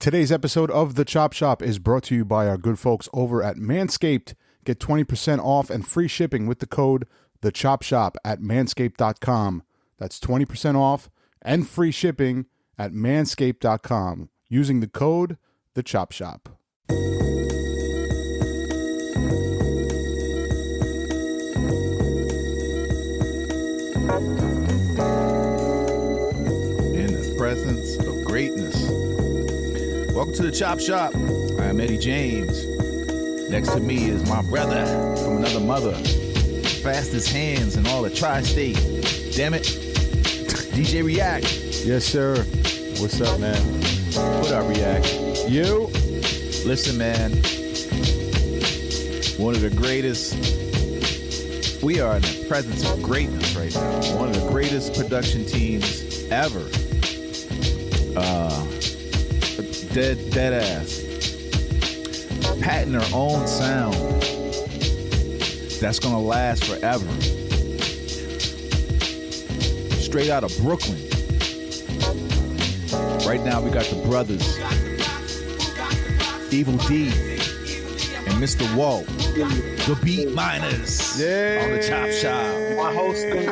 Today's episode of The Chop Shop is brought to you by our good folks over at Manscaped. Get 20% off and free shipping with the code The Chop Shop at manscaped.com. That's 20% off and free shipping at manscaped.com using the code The Chop Shop. In the presence of greatness. Welcome to the Chop Shop. I'm Eddie James. Next to me is my brother from another mother. Fastest hands in all the tri-state. Damn it. DJ React. Yes, sir. What's up, man? What up, React? You? Listen, man. One of the greatest. We are in the presence of greatness right now. One of the greatest production teams ever. Dead ass. Patent our own sound that's gonna last forever. Straight out of Brooklyn. Right now we got the brothers Evil D and Mr. Walt, the Beatminerz. Yay. On the Chop Shop. My hosting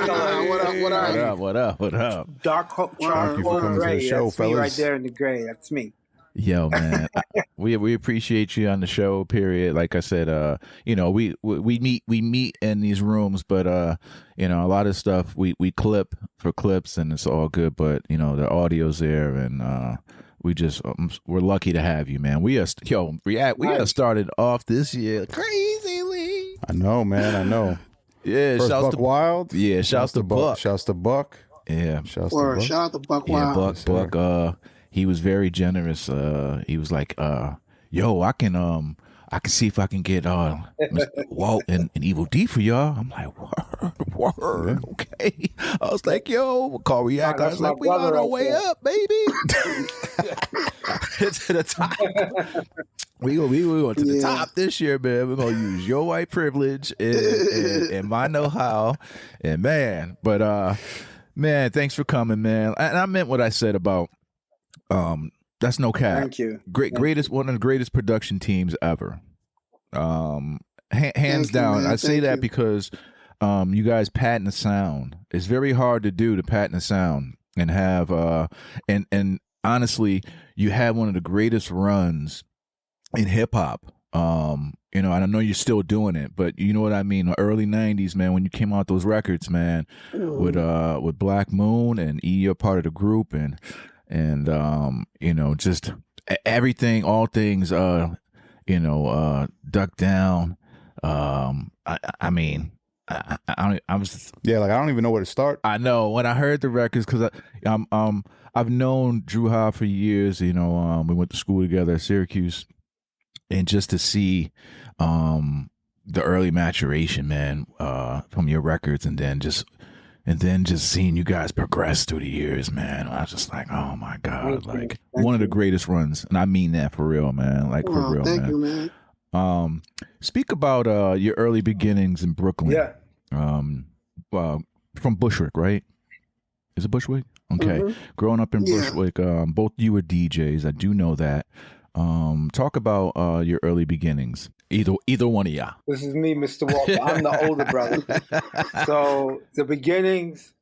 What up? dark charcoal gray. show, That's fellas. me right there in the gray. That's me. Yo, man, we appreciate you on the show. Period. Like I said, we meet in these rooms, but a lot of stuff we clip for clips, and it's all good. But the audio's there, and we're lucky to have you, man. We are started off this year crazily. I know, man. I know. Yeah, First shouts Buck to Wild. Yeah, shouts to Buck. Shouts to Buck. Yeah, Shouts to Or Buck. shout out to Buck yeah, Wild. Buck. He was very generous. He was like, yo, I can see if I can get Mr. Walt and Evil D for y'all. I'm like, word, okay. I was like, yo, we'll call React. I was like, we on our way up, baby. To the top. We going to the top this year, man. We're gonna use your white privilege and my know-how, and man, thanks for coming, man. And I meant what I said about. That's no cap. Thank you. Greatest, one of the greatest production teams ever. Hands Thank you, down. man. I say Thank that you. because you guys patent the sound. It's very hard to do to patent the sound and have and honestly, you had one of the greatest runs in hip hop. And I know you're still doing it, but you know what I mean. The early '90s, man, when you came out those records, man, with Black Moon and you're part of the group, and just everything, all things, Duck Down. I was Yeah, like I don't even know where to start. I know when I heard the records, because I've known Drew Ha for years. We went to school together at Syracuse, and just to see the early maturation, man, from your records, and then just seeing you guys progress through the years, man, I was just like, oh my God, like one of the greatest runs, and I mean that for real, man. Like for real, Thank man. you, man. Speak about your early beginnings in Brooklyn. Yeah. From Bushwick, right? Is it Bushwick? Okay. Mhm. Growing up in Yeah. Bushwick, both you were DJs. I do know that. Talk about your early beginnings. Either one of y'all. This is me, Mr. Walker. I'm the older brother. So the beginnings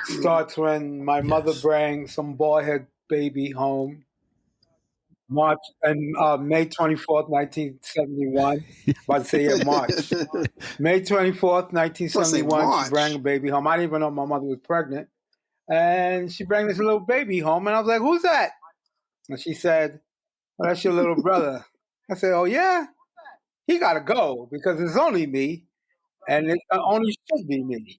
starts when my mother brings some boyhead baby home. May 24th, 1971. About to say March. May 24th, 1971, March. she brought a baby home. I didn't even know my mother was pregnant. And she brought this little baby home, and I was like, who's that? And she said, oh, that's your little brother. I said, oh, yeah? He got to go because it's only me, and it only should be me.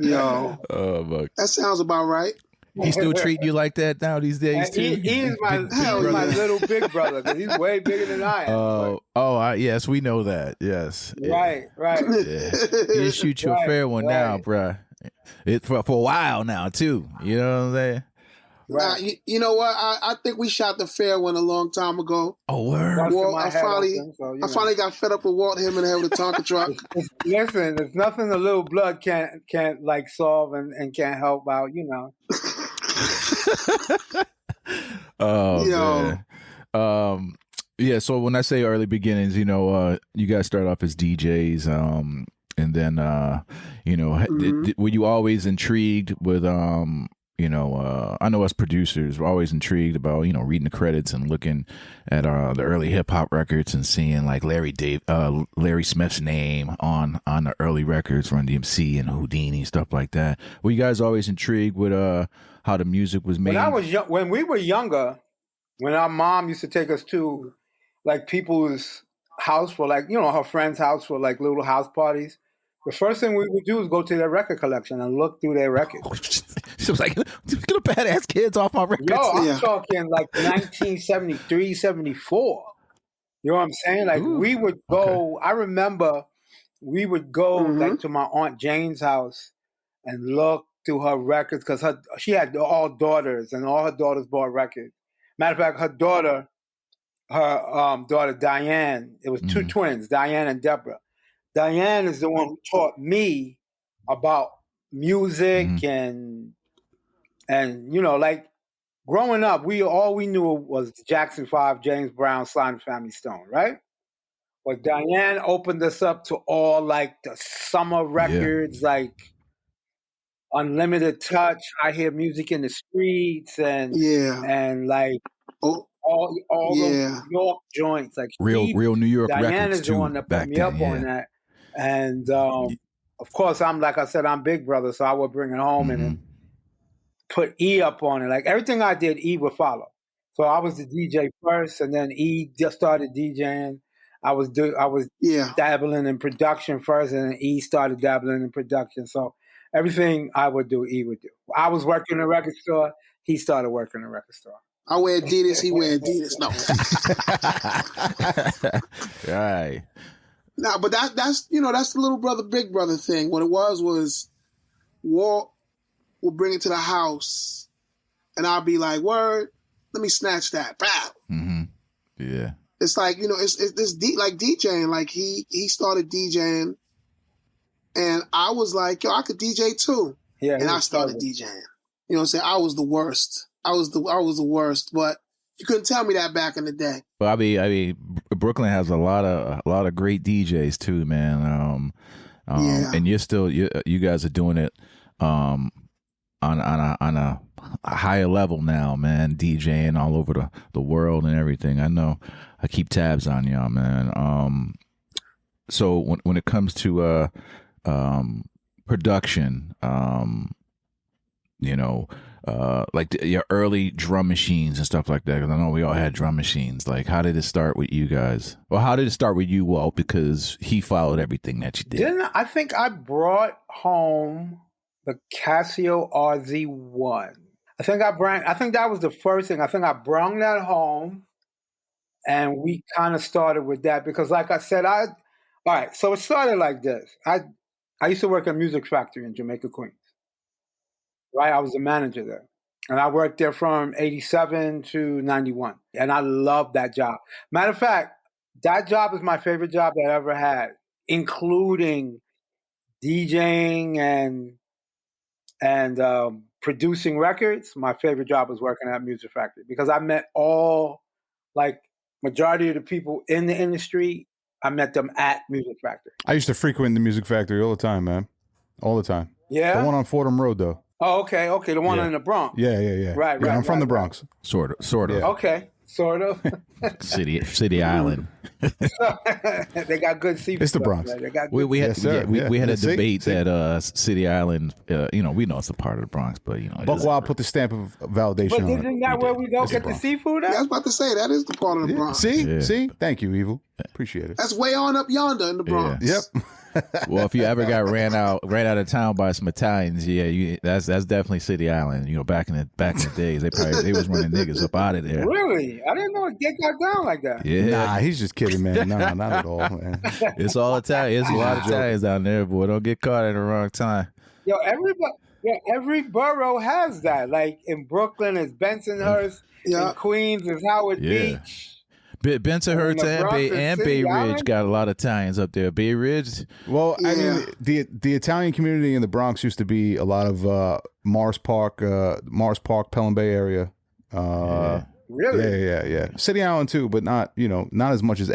Yo, Oh, my. that sounds about right. He still treating you like that now these days too? He is my little big brother because he's way bigger than I am. Yes, we know that. Yes. Right. Yeah. He'll shoot you a fair one now, bruh. It's for a while now too. You know what I'm saying? Right. You know what? I think we shot the fair one a long time ago. Oh, word. Busted Walt, my I head finally, open, so, I finally got fed up with Walt, him and her with a Tonka truck. Listen, there's nothing a little blood can't like solve and can't help out, Oh Yo. man. Yeah, so when I say early beginnings, you guys start off as DJs, and then were you always intrigued with I know us producers were always intrigued about reading the credits and looking at the early hip hop records and seeing like Larry Smith's name on the early records, Run DMC and Houdini, stuff like that. Were you guys always intrigued with how the music was made? When we were younger, when our mom used to take us to like people's house for like her friend's house for like little house parties, the first thing we would do is go to their record collection and look through their records. She was like, "Get a badass kids off my records." Yo, I'm talking like 1973, 74. You know what I'm saying? Like we would go. Okay. I remember we would go like to my Aunt Jane's house and look through her records because she had all daughters and all her daughters bought records. Matter of fact, her daughter Diane. It was two twins, Diane and Deborah. Diane is the one who taught me about music and like growing up, all we knew was Jackson 5, James Brown, Sly and Family Stone, right? But Diane opened us up to all like the summer records, like Unlimited Touch, I Hear Music in the Streets, and like all those New York joints, like real New York Diane records is the one that put me up on that. And of course, I'm big brother, so I would bring it home and put E up on it. Like everything I did, E would follow. So I was the DJ first, and then E just started DJing. I was dabbling in production first, and then E started dabbling in production. So everything I would do, E would do. I was working in a record store. He started working in a record store. I wear Adidas. He wear Adidas. No. Right. No, but that's the little brother, big brother thing. What it was Walt will bring it to the house, and I'll be like, "Word, let me snatch that." Bow. Mm-hmm. Yeah. It's like it's like DJing. Like he started DJing, and I was like, "Yo, I could DJ too." Yeah. And I started DJing. You know what I'm saying? I was the worst. I was the worst, but you couldn't tell me that back in the day. Well, I mean, Brooklyn has a lot of great DJs too, man. And you guys are doing it on a higher level now, man. DJing all over the world and everything. I know. I keep tabs on y'all, man. So when it comes to production, like your early drum machines and stuff like that, because I know we all had drum machines. Like, how did it start with you guys? Well, how did it start with you, Walt? Because he followed everything that you did. I think I brought home the Casio RZ1. I think that was the first thing. I think I brought that home, and we kind of started with that because, like I said, all right. So it started like this. I used to work at a music factory in Jamaica, Queens. Right, I was the manager there, and I worked there from '87 to '91, and I loved that job. Matter of fact, that job is my favorite job that I ever had, including DJing and producing records. My favorite job was working at a music factory because I met majority of the people in the industry. I met them at music factory. I used to frequent the music factory all the time, man, all the time. Yeah, the one on Fordham Road, though. Oh, okay. The one in the Bronx. Yeah. Right. I'm from the Bronx. Sort of. Yeah. Okay, sort of. City Island. They got good seafood. It's the Bronx. They got good we had a debate See? that City Island. We know it's a part of the Bronx, but Buck Wild put the stamp of validation but on it. isn't that where we go get the seafood at? Yeah, I was about to say that is the part of the Bronx. See. Thank you, Evil. Appreciate it. That's way on up yonder in the Bronx. Yep. Well, if you ever got ran out of town by some Italians, that's definitely City Island. Back in the days, they was running niggas up out of there. Really? I didn't know it got down like that. Yeah. Nah, he's just kidding, man. No, not at all, man. It's all Italian. It's a lot of Italians down there, boy. Don't get caught at the wrong time. Every borough has that. Like in Brooklyn, it's Bensonhurst. In Queens, it's Howard Beach. Bensonhurst the and Bronx Bay and Bay City Ridge Island? got a lot of tie-ins up there. Bay Ridge. Well, I Yeah. mean, the Italian community in the Bronx used to be a lot of Mars Park, Pelham Bay area. Really? Yeah. City Island too, but not as much as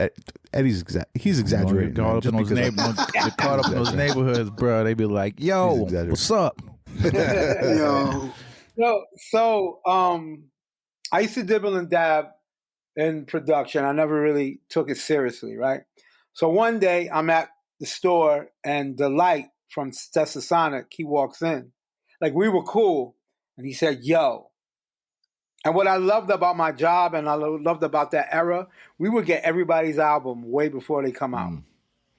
Eddie's. He's exaggerating. Caught up in those neighborhoods, bro. They be like, "Yo, what's up?" Yo. So I used to dibble and dab in production. I never really took it seriously, right? So one day I'm at the store and Delight from Stetsasonic, he walks in. Like, we were cool. And he said, yo. And what I loved about my job and I loved about that era, we would get everybody's album way before they come out.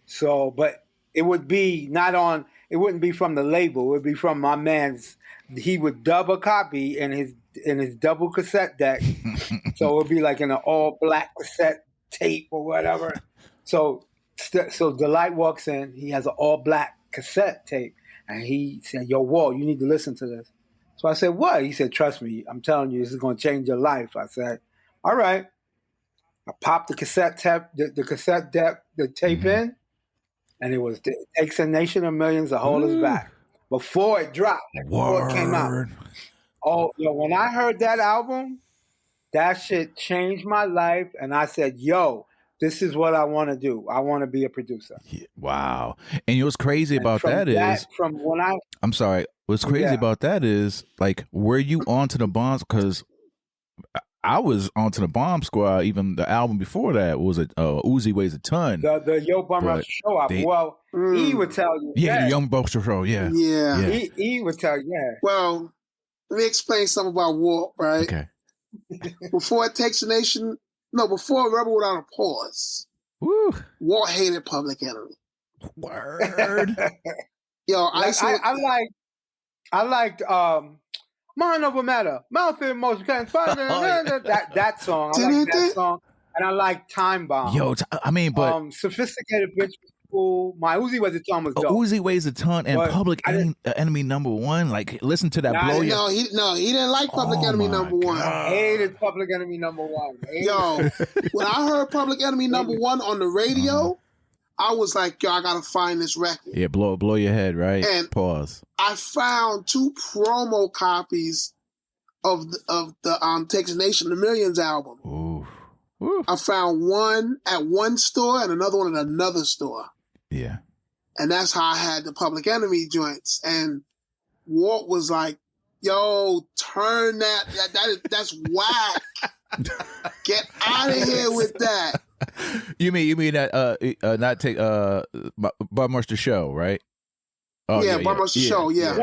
So, but it would be it wouldn't be from the label. It would be from my man's. He would dub a copy in his double cassette deck. So it would be like in an all black cassette tape or whatever. So Delight walks in. He has an all black cassette tape, and he said, "Yo, Walt, you need to listen to this." So I said, "What?" He said, "Trust me, I'm telling you, this is going to change your life." I said, "All right." I popped the cassette tape, the cassette deck, the tape in, and it was "It Takes a Nation of Millions to Hold Us Back." Before it dropped, before it came out. Oh, when I heard that album, that shit changed my life, and I said, "Yo, this is what I want to do. I want to be a producer." Yeah, wow. And what's crazy about that is, from when I'm sorry. What's crazy about that is, like, were you onto the bombs? Because I was onto the Bomb Squad. Even the album before that was Uzi Weighs a Ton. The Yo Bum Rush Show album. He would tell you. Yeah, the Young Bucks Show. Yeah. He would tell you. Yeah. Well, let me explain something about Walt, right? Okay. Before Rebel Without a Pause, Woo. Walt hated Public Enemy. Word. Yo, I liked Mind Over Matter, Mouth in Motion, that song. I like that song, and I like Time Bomb. Yo, Sophisticated Bitch was cool. My Uzi Weighs a Ton was dope. Uzi Weighs a Ton and Public Enemy #1. Like, listen to that blow. He didn't like Public Enemy #1. I hated Public Enemy #1. Yo, when I heard Public Enemy #1 on the radio, I was like, yo, I gotta find this record. Yeah, blow your head, right? And pause. I found 2 promo copies of the Takes a Nation to Millions album. Ooh. I found one at one store and another one at another store. Yeah. And that's how I had the Public Enemy joints. And Walt was like, yo, turn that's whack. Get out of here with that. You mean that not take Beatminerz Show, right? Oh, yeah, Beatminerz Show, yeah.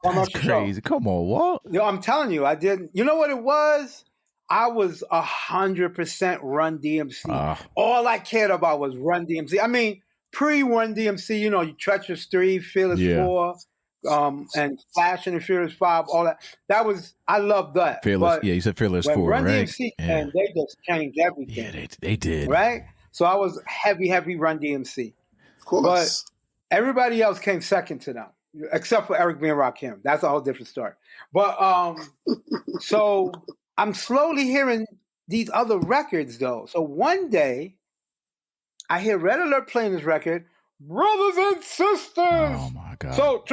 That's crazy. Show. Come on, Walt. Yo, I'm telling you, I didn't. You know what it was? I was 100% Run DMC. All I cared about was Run DMC. I mean, pre-Run DMC, you Treacherous 3, Fearless 4, and Flash and the Furious 5, all that. I loved that. Fearless, but you said Fearless 4, Run right? DMC, and they just changed everything. Yeah, they did. Right? So I was heavy Run DMC. Of course. But everybody else came second to them, except for Eric B. and Rakim. That's a whole different story. But so I'm slowly hearing these other records, though. So one day, I hear Red Alert playing this record, Brothers and Sisters. Oh, my God. So,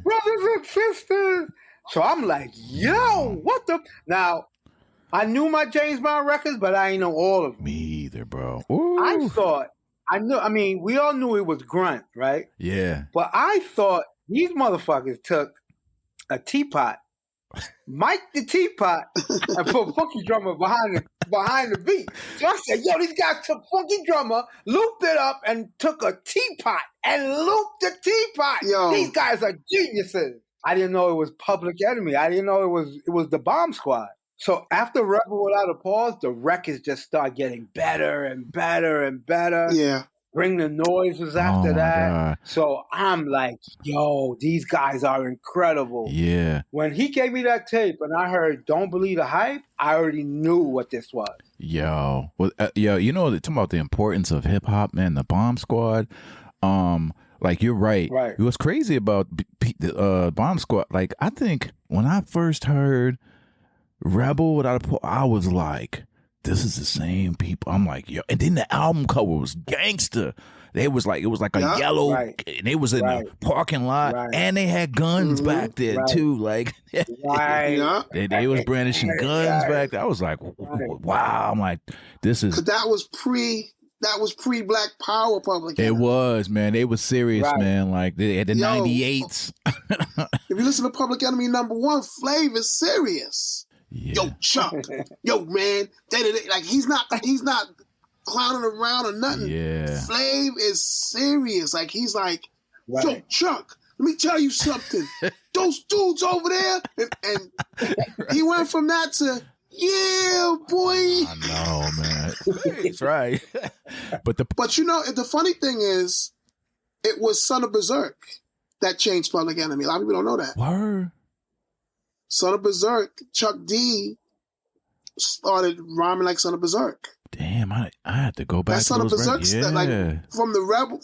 Brothers and Sisters. So I'm like, yo, what the? Now, I knew my James Brown records, but I ain't know all of them. Me either, bro. I mean, we all knew it was grunt, right? Yeah. But I thought these motherfuckers took a teapot, mic'd the teapot, and put Funky Drummer behind the beat. So I said, yo, these guys took Funky Drummer, looped it up, and took a teapot and looped the teapot. Yo. These guys are geniuses. I didn't know it was Public Enemy. I didn't know it was the Bomb Squad. So after Rebel Without a Pause, the records just start getting better and better and better. Yeah. Bring the Noise was after that. God. So I'm like, yo, these guys are incredible. Yeah. When he gave me that tape and I heard Don't Believe the Hype, I already knew what this was. Yo. Well, talking about the importance of hip hop, man, the Bomb Squad. Like, you're right. Right. What's crazy about the Bomb Squad, like, I think when I first heard Rebel Without a Pause, I was like, this is the same people. I'm like, yo, and then the album cover was gangster. It was like a yellow, and they was in the parking lot, and they had guns back there too. Like, they was brandishing guns back there. I was like, wow. I'm like, this is because that was pre Black Power Public Enemy. It was, man. They was serious, man. Like they had the 98s. If you listen to Public Enemy #1, Flav is serious. Yeah. Yo, Chuck. Yo, man. Like he's not clowning around or nothing. Yeah. Flav is serious. Like he's like, yo, Chuck, let me tell you something. Those dudes over there, and he went from that to, yeah, boy. I know, man. That's right. But you know, the funny thing is, it was Son of Berserk that changed Public Enemy. A lot of people don't know that. Word. Son of Berserk, Chuck D started rhyming like Son of Berserk. Damn, I had to go back to Son of Berserk, like from the Rebel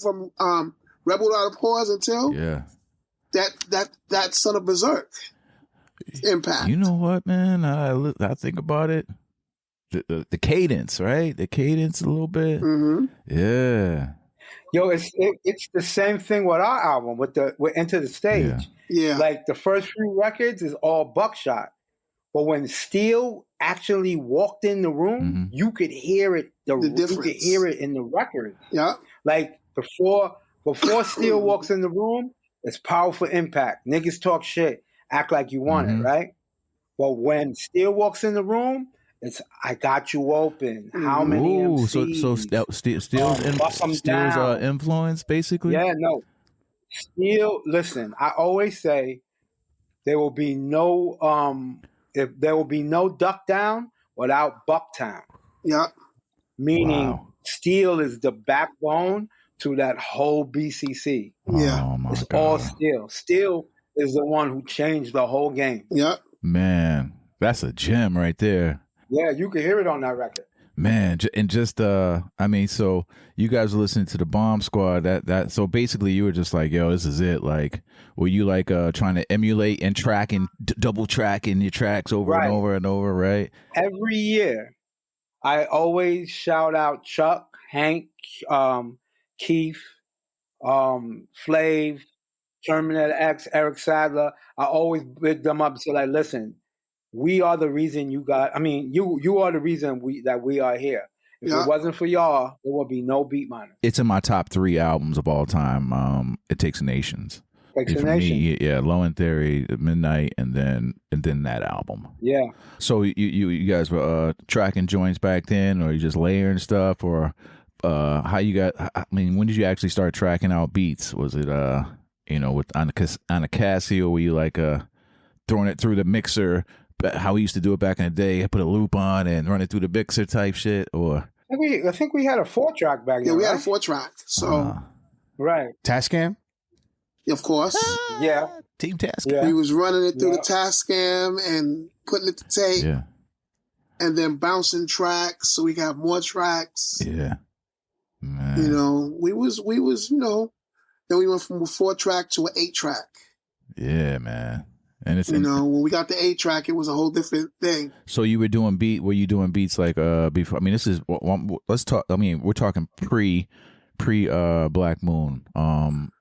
Without a Pause until that Son of Berserk impact. You know what, man? I think about it. The cadence, right? The cadence a little bit. Mm-hmm. Yeah. Yo, it's the same thing with our album with Into the Stage. Yeah. Like the first few records is all buckshot, but when Steel actually walked in the room, you could hear it. The difference. You could hear it in the record. Yeah. Like before Steel walks in the room, it's powerful impact. Niggas talk shit, act like you want it, right? But when Steel walks in the room, it's I got you open. How many MCs? Steel's influence, basically? Yeah, no. Steel, listen, I always say there will be no Duck Down without Bucktown. Yeah. Meaning Steel is the backbone to that whole BCC. Yeah. It's all Steel. Steel is the one who changed the whole game. Yeah. Man, that's a gem right there. Yeah, you can hear it on that record. Man, and just I mean, so you guys were listening to the Bomb Squad. That so basically you were just like, yo, this is it. Like, were you like trying to emulate and track and double tracking your tracks over and over and over, right? Every year, I always shout out Chuck, Hank, Keith, Flav, Terminator X, Eric Sadler. I always big them up and say, like, listen, we are the reason you are the reason we are here. If it wasn't for y'all, there would be no Beatminerz. It's in my top 3 albums of all time. It Takes Nations. Takes a Nation. Me, yeah, Low End Theory, Midnight, and then that album. Yeah. So you guys were tracking joints back then, or you just layering stuff, or how you got? I mean, when did you actually start tracking out beats? Was it with on a Casio, were you like throwing it through the mixer? How we used to do it back in the day, put a loop on and run it through the mixer type shit, or I think we had a 4-track back then. Yeah, we had a 4-track. So right, Tascam, of course. Yeah, Team Tascam. Yeah. We was running it through the Tascam and putting it to tape. Yeah, and then bouncing tracks so we got more tracks. Yeah, man. We was then we went from a 4-track to an 8-track. Yeah, man. And it's when we got the 8-track, it was a whole different thing. So you were doing beats like before? I mean, this is let's talk. I mean, we're talking pre Black Moon.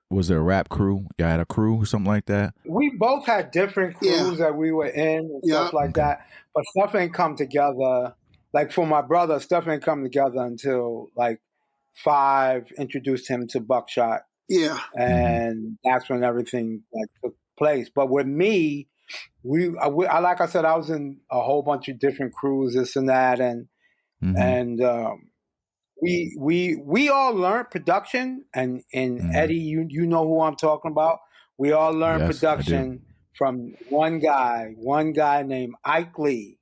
Was there a rap crew? You had a crew or something like that? We both had different crews that we were in and stuff like that. But stuff ain't come together. Like for my brother, stuff ain't come together until like 5 introduced him to Buckshot. Yeah, and that's when everything like took place. But with me, I like I said, I was in a whole bunch of different crews, this and that, and we all learned production. And Eddie, you know who I'm talking about. We all learned production from one guy named Ike Lee.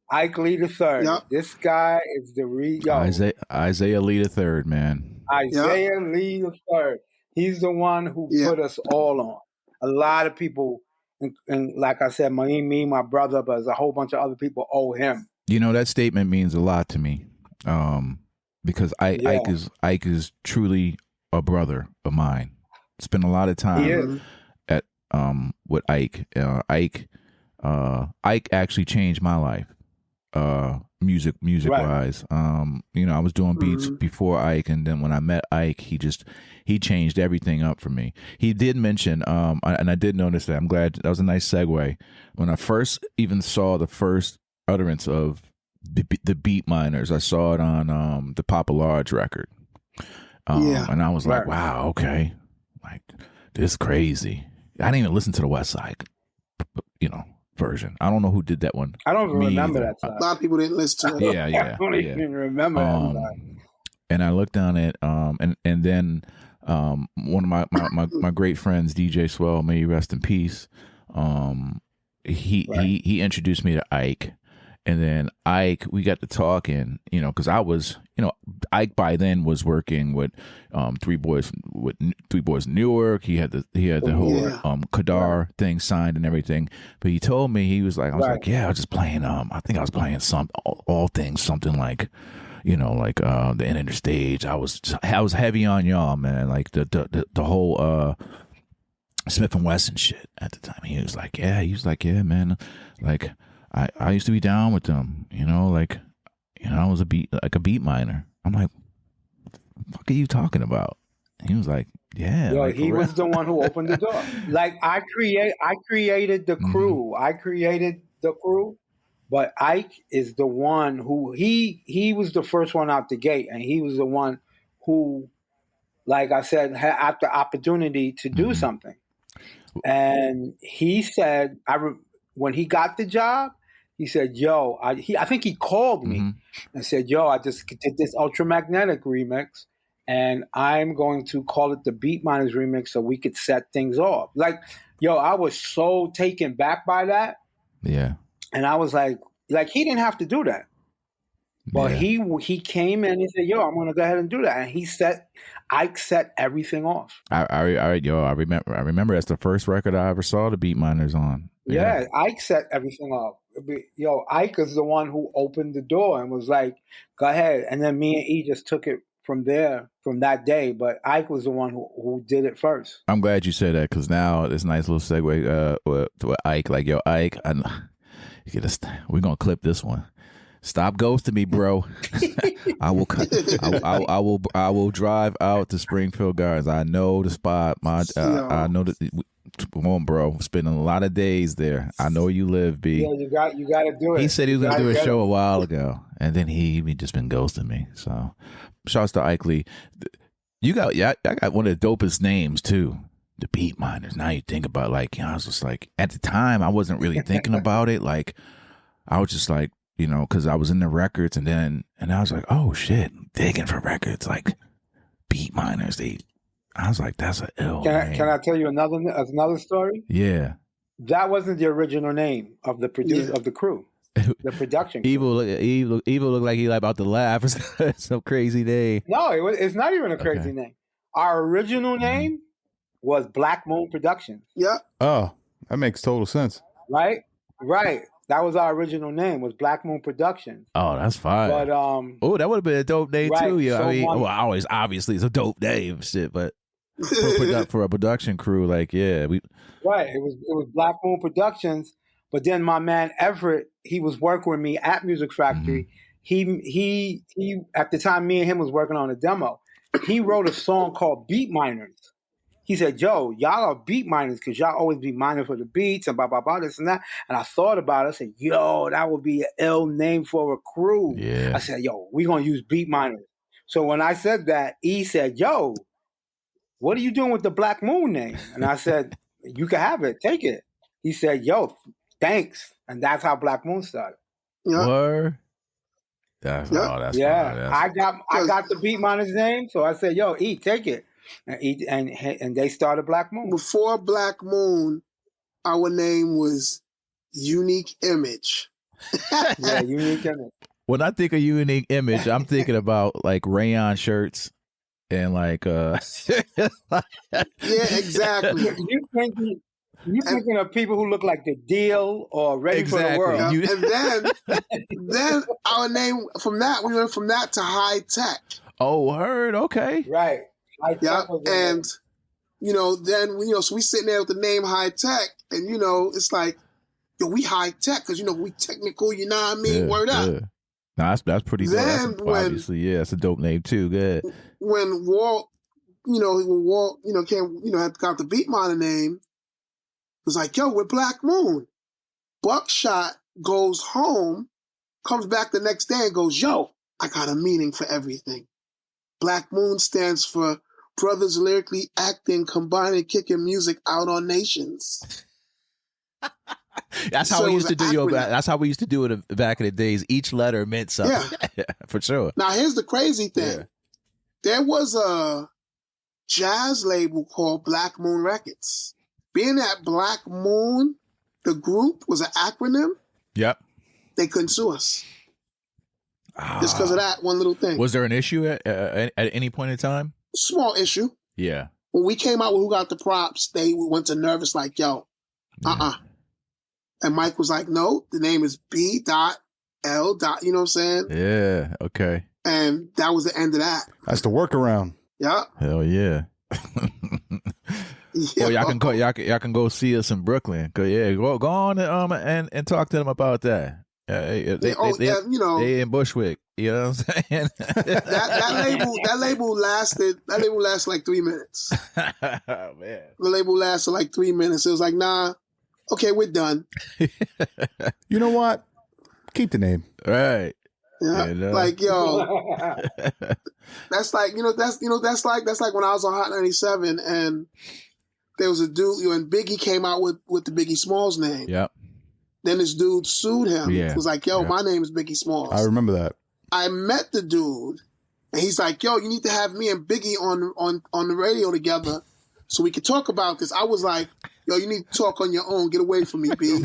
Ike Lee the Third. Yep. This guy is the Isaiah Lee the Third, man. Isaiah Lee the Third. He's the one who put us all on. A lot of people, and like I said, me, my brother, but there's a whole bunch of other people owe him. That statement means a lot to me, because Ike is truly a brother of mine. Spent a lot of time at with Ike. Ike actually changed my life. music wise. You know, I was doing beats before Ike, and then when I met Ike, he changed everything up for me. He did mention, and I did notice that. I'm glad that was a nice segue. When I first even saw the first utterance of the Beatminerz, I saw it on the Papa Large record. And I was like, wow, okay, like this is crazy. I didn't even listen to the West Side, you know, version. I don't know who did that one. I don't even remember that side. A lot of people didn't listen to it. Yeah. I don't even remember that. And I looked on it, and then one of my great friends, DJ Swell, may he rest in peace. He introduced me to Ike, and then Ike, we got to talking, you know, because I was, you know, Ike by then was working with Three Boys Newark. He had the whole Kadar thing signed and everything. But he told me, he was like, I was like, yeah, I was just playing. I think I was playing all things, something like, you know, like the Enter Stage. I was heavy on y'all, man. Like the whole Smiff and Wessun shit at the time. He was like, yeah, man. Like I used to be down with them, you know, like, you know, I was a beat miner. I'm like, what the fuck are you talking about? And he was like, yeah. Yo, like, he was the one who opened the door. Like I created the crew. I created the crew, but Ike is the one who he was the first one out the gate, and he was the one who, like I said, had the opportunity to do something. And he said, when he got the job, he said, yo, I think he called me and said, yo, I just did this Ultramagnetic remix, and I'm going to call it the Beatminerz remix so we could set things off. Like, yo, I was so taken back by that. Yeah. And I was like he didn't have to do that. But he came in and said, yo, I'm going to go ahead and do that. And Ike set everything off. I remember that's the first record I ever saw the Beatminerz on. Yeah, Ike set everything off. Yo, Ike is the one who opened the door and was like, go ahead. And then me and E just took it from there, from that day. But Ike was the one who did it first. I'm glad you said that, because now this nice little segue to Ike. Like, yo, Ike, we're going to clip this one. Stop ghosting me, bro. I will drive out to Springfield Gardens. I know the spot. I know that. Come on, bro. Spending a lot of days there. I know you live, B. Yeah, you got to do it. He said he was gonna do a show a while ago, and then he just been ghosting me. So, shouts to Ike Lee. I got one of the dopest names too, the Beatminerz. Now you think about, like, you know, I was just like, at the time I wasn't really thinking about it. Like, I was just like, you know, because I was in the records, and I was like, oh shit, digging for records like Beatminerz. I was like, that's an ill name. Can I tell you another story? Yeah. That wasn't the original name of the producer of the crew, the production crew. Evil looked like he about to laugh. It's some crazy name. No, it's not even a crazy name. Our original name was Black Moon Productions. Yeah. Oh, that makes total sense. Right. That was our original name, was Black Moon Productions. Oh, that's fine. But that would have been a dope name too. Yeah, so obviously it's a dope name, shit. But for a production crew, like, yeah, it was Black Moon Productions. But then my man Everett, he was working with me at Music Factory. He at the time, me and him was working on a demo. He wrote a song called Beatminerz. He said, yo, y'all are Beatminerz because y'all always be mining for the beats and blah, blah, blah, this and that. And I thought about it. I said, yo, that would be an ill name for a crew. Yeah. I said, yo, we're going to use Beatminerz. So when I said that, E said, yo, what are you doing with the Black Moon name? And I said, you can have it. Take it. He said, yo, thanks. And that's how Black Moon started. Yeah. Word. That's fine. I got the Beatminerz name. So I said, yo, E, take it. And they started Black Moon. Before Black Moon, our name was Unique Image. Yeah, Unique Image. When I think of Unique Image, I'm thinking about like rayon shirts and like yeah, exactly. You thinking of people who look like The Deal or Ready for the World. And then our name, from that, we went from that to High Tech. Oh, heard. Okay. Right. Yeah, and then so we sitting there with the name High Tech, and it's like yo, we high tech because we technical. You know what I mean? Word up. Yeah. No, that's pretty dope. Then Obviously, yeah, it's a dope name too. Good. When Walt, came, had got the Beatminer name, it was like, yo, we're Black Moon. Buckshot goes home, comes back the next day and goes, yo, I got a meaning for everything. Black Moon stands for brothers lyrically acting, combining, kicking music out on nations. That's how we used to do that's how we used to do it back in the days. Each letter meant something. Yeah. For sure. Now here's the crazy thing. Yeah. There was a jazz label called Black Moon Records. Being that Black Moon, the group, was an acronym. Yep. They couldn't sue us. Just because of that one little thing. Was there an issue at any point in time? Small issue. Yeah. When we came out with Who Got the Props, they went to Nervous like, yo, And Mike was like, no, the name is B.L. You know what I'm saying? Yeah, okay. And that was the end of that. That's the workaround. Yeah. Hell yeah. Well, y'all can go see us in Brooklyn. Go on and talk to them about that. They in Bushwick. You know what I'm saying? that label lasted like 3 minutes. Oh man. The label lasted like 3 minutes. It was like, nah, okay, we're done. You know what? Keep the name. Right. Yeah. Like, yo. That's like when I was on Hot 97 and there was a dude, and Biggie came out with the Biggie Smalls name. Yep. Then this dude sued him. Yeah. He was like, yo, my name is Biggie Smalls. I remember that. I met the dude, and he's like, yo, you need to have me and Biggie on the radio together so we could talk about this. I was like, yo, you need to talk on your own. Get away from me, B.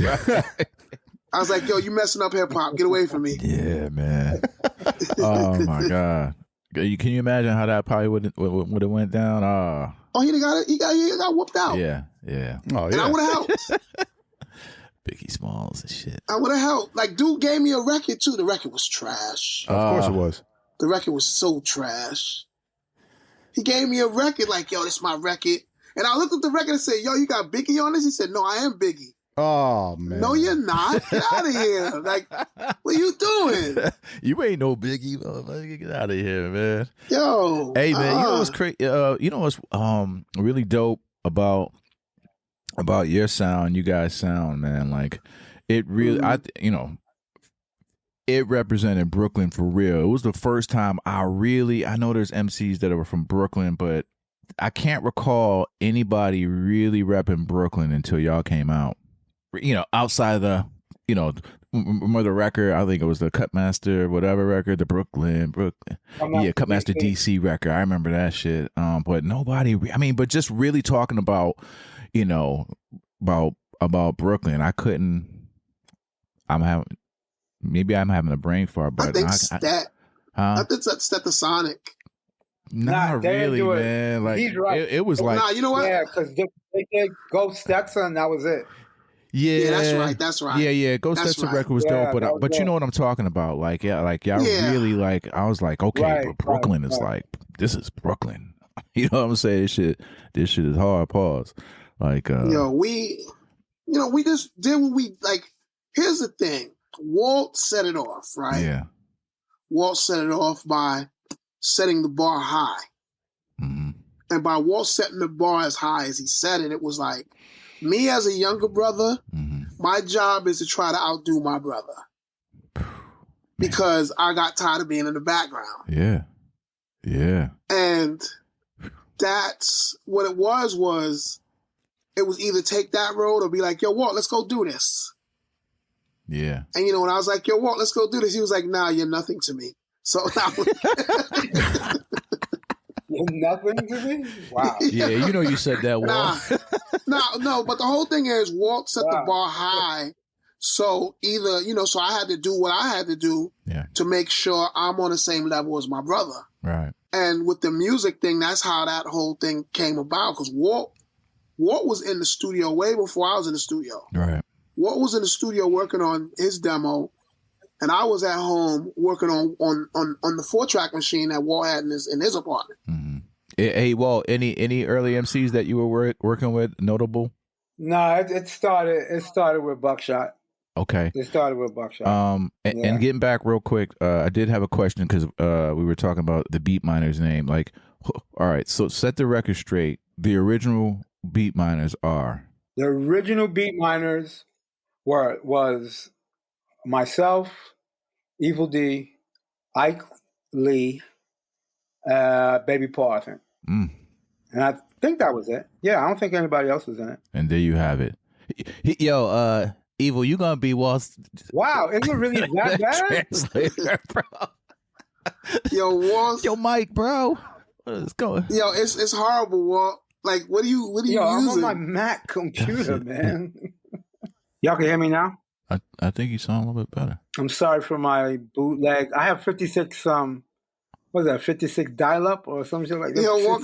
I was like, yo, you messing up hip-hop. Get away from me. Yeah, man. Oh, my God. Can you imagine how that probably would have went down? Oh, he got whooped out. Yeah. Oh, yeah. And I would have helped. Biggie Smalls and shit. I would have helped. Like, dude gave me a record, too. The record was trash. Of course it was. The record was so trash. He gave me a record like, yo, this is my record. And I looked at the record and said, yo, you got Biggie on this? He said, no, I am Biggie. Oh, man. No, you're not. Get out of here. Like, what are you doing? You ain't no Biggie. Get out of here, man. Yo. Hey, man, you know what's crazy? You know what's really dope about your sound, you guys' sound, man? Like, it really, it represented Brooklyn for real. It was the first time I know there's MCs that were from Brooklyn, but I can't recall anybody really repping Brooklyn until y'all came out. Outside of the, remember the record? I think it was the Cutmaster, whatever record, the Brooklyn. Cutmaster DC record. I remember that shit. But nobody, but just really talking about, about Brooklyn. I couldn't. I'm having a brain fart, but I think that's Sonic. Not really, man. Like, he's right. It was like, you know what? Yeah, because they did Ghost Stetson, and that was it. Yeah, that's right. Yeah. Ghost Stetson record was dope, but you know what I'm talking about? Like, y'all really like. I was like, okay, but Brooklyn is like, this is Brooklyn. You know what I'm saying? This shit is hard. Pause. Like, we just did what we like. Here's the thing. Walt set it off, right? Yeah. Walt set it off by setting the bar high. Mm-hmm. And by Walt setting the bar as high as he set it, it was like, me as a younger brother, my job is to try to outdo my brother. Because I got tired of being in the background. Yeah. And that's what it was it was either take that road or be like, yo, Walt, let's go do this. Yeah. And when I was like, yo, Walt, let's go do this, he was like, nah, you're nothing to me. So nothing to me? Wow. Yeah, you said that, Walt. No, but the whole thing is Walt set the bar high. So either, so I had to do what I had to do to make sure I'm on the same level as my brother. Right. And with the music thing, that's how that whole thing came about. Because Walt was in the studio way before I was in the studio. Right. Walt was in the studio working on his demo. And I was at home working on the 4-track machine that Walt had in his apartment. Mm-hmm. Hey, Walt, any early MCs that you were working with notable? No, it started with Buckshot. Okay. It started with Buckshot. And getting back real quick, I did have a question because we were talking about the Beatminerz name. Like, all right, so set the record straight. The original Beatminerz are The original Beatminerz was myself, Evil D, Ike Lee, Baby Paul, I think. And I think that was it. Yeah, I don't think anybody else was in it. And there you have it. Yo, Evil, you gonna be Walt's? Wow, is it really that bad? Translator, bro. Yo, Walt. Yo, Mike, bro. Let's go. Yo, it's horrible, Walt. Like, what are you using? I'm on my Mac computer, man. Y'all can hear me now? I think you sound a little bit better. I'm sorry for my bootleg. I have 56, what is that, 56 dial-up or some shit like that? Yo,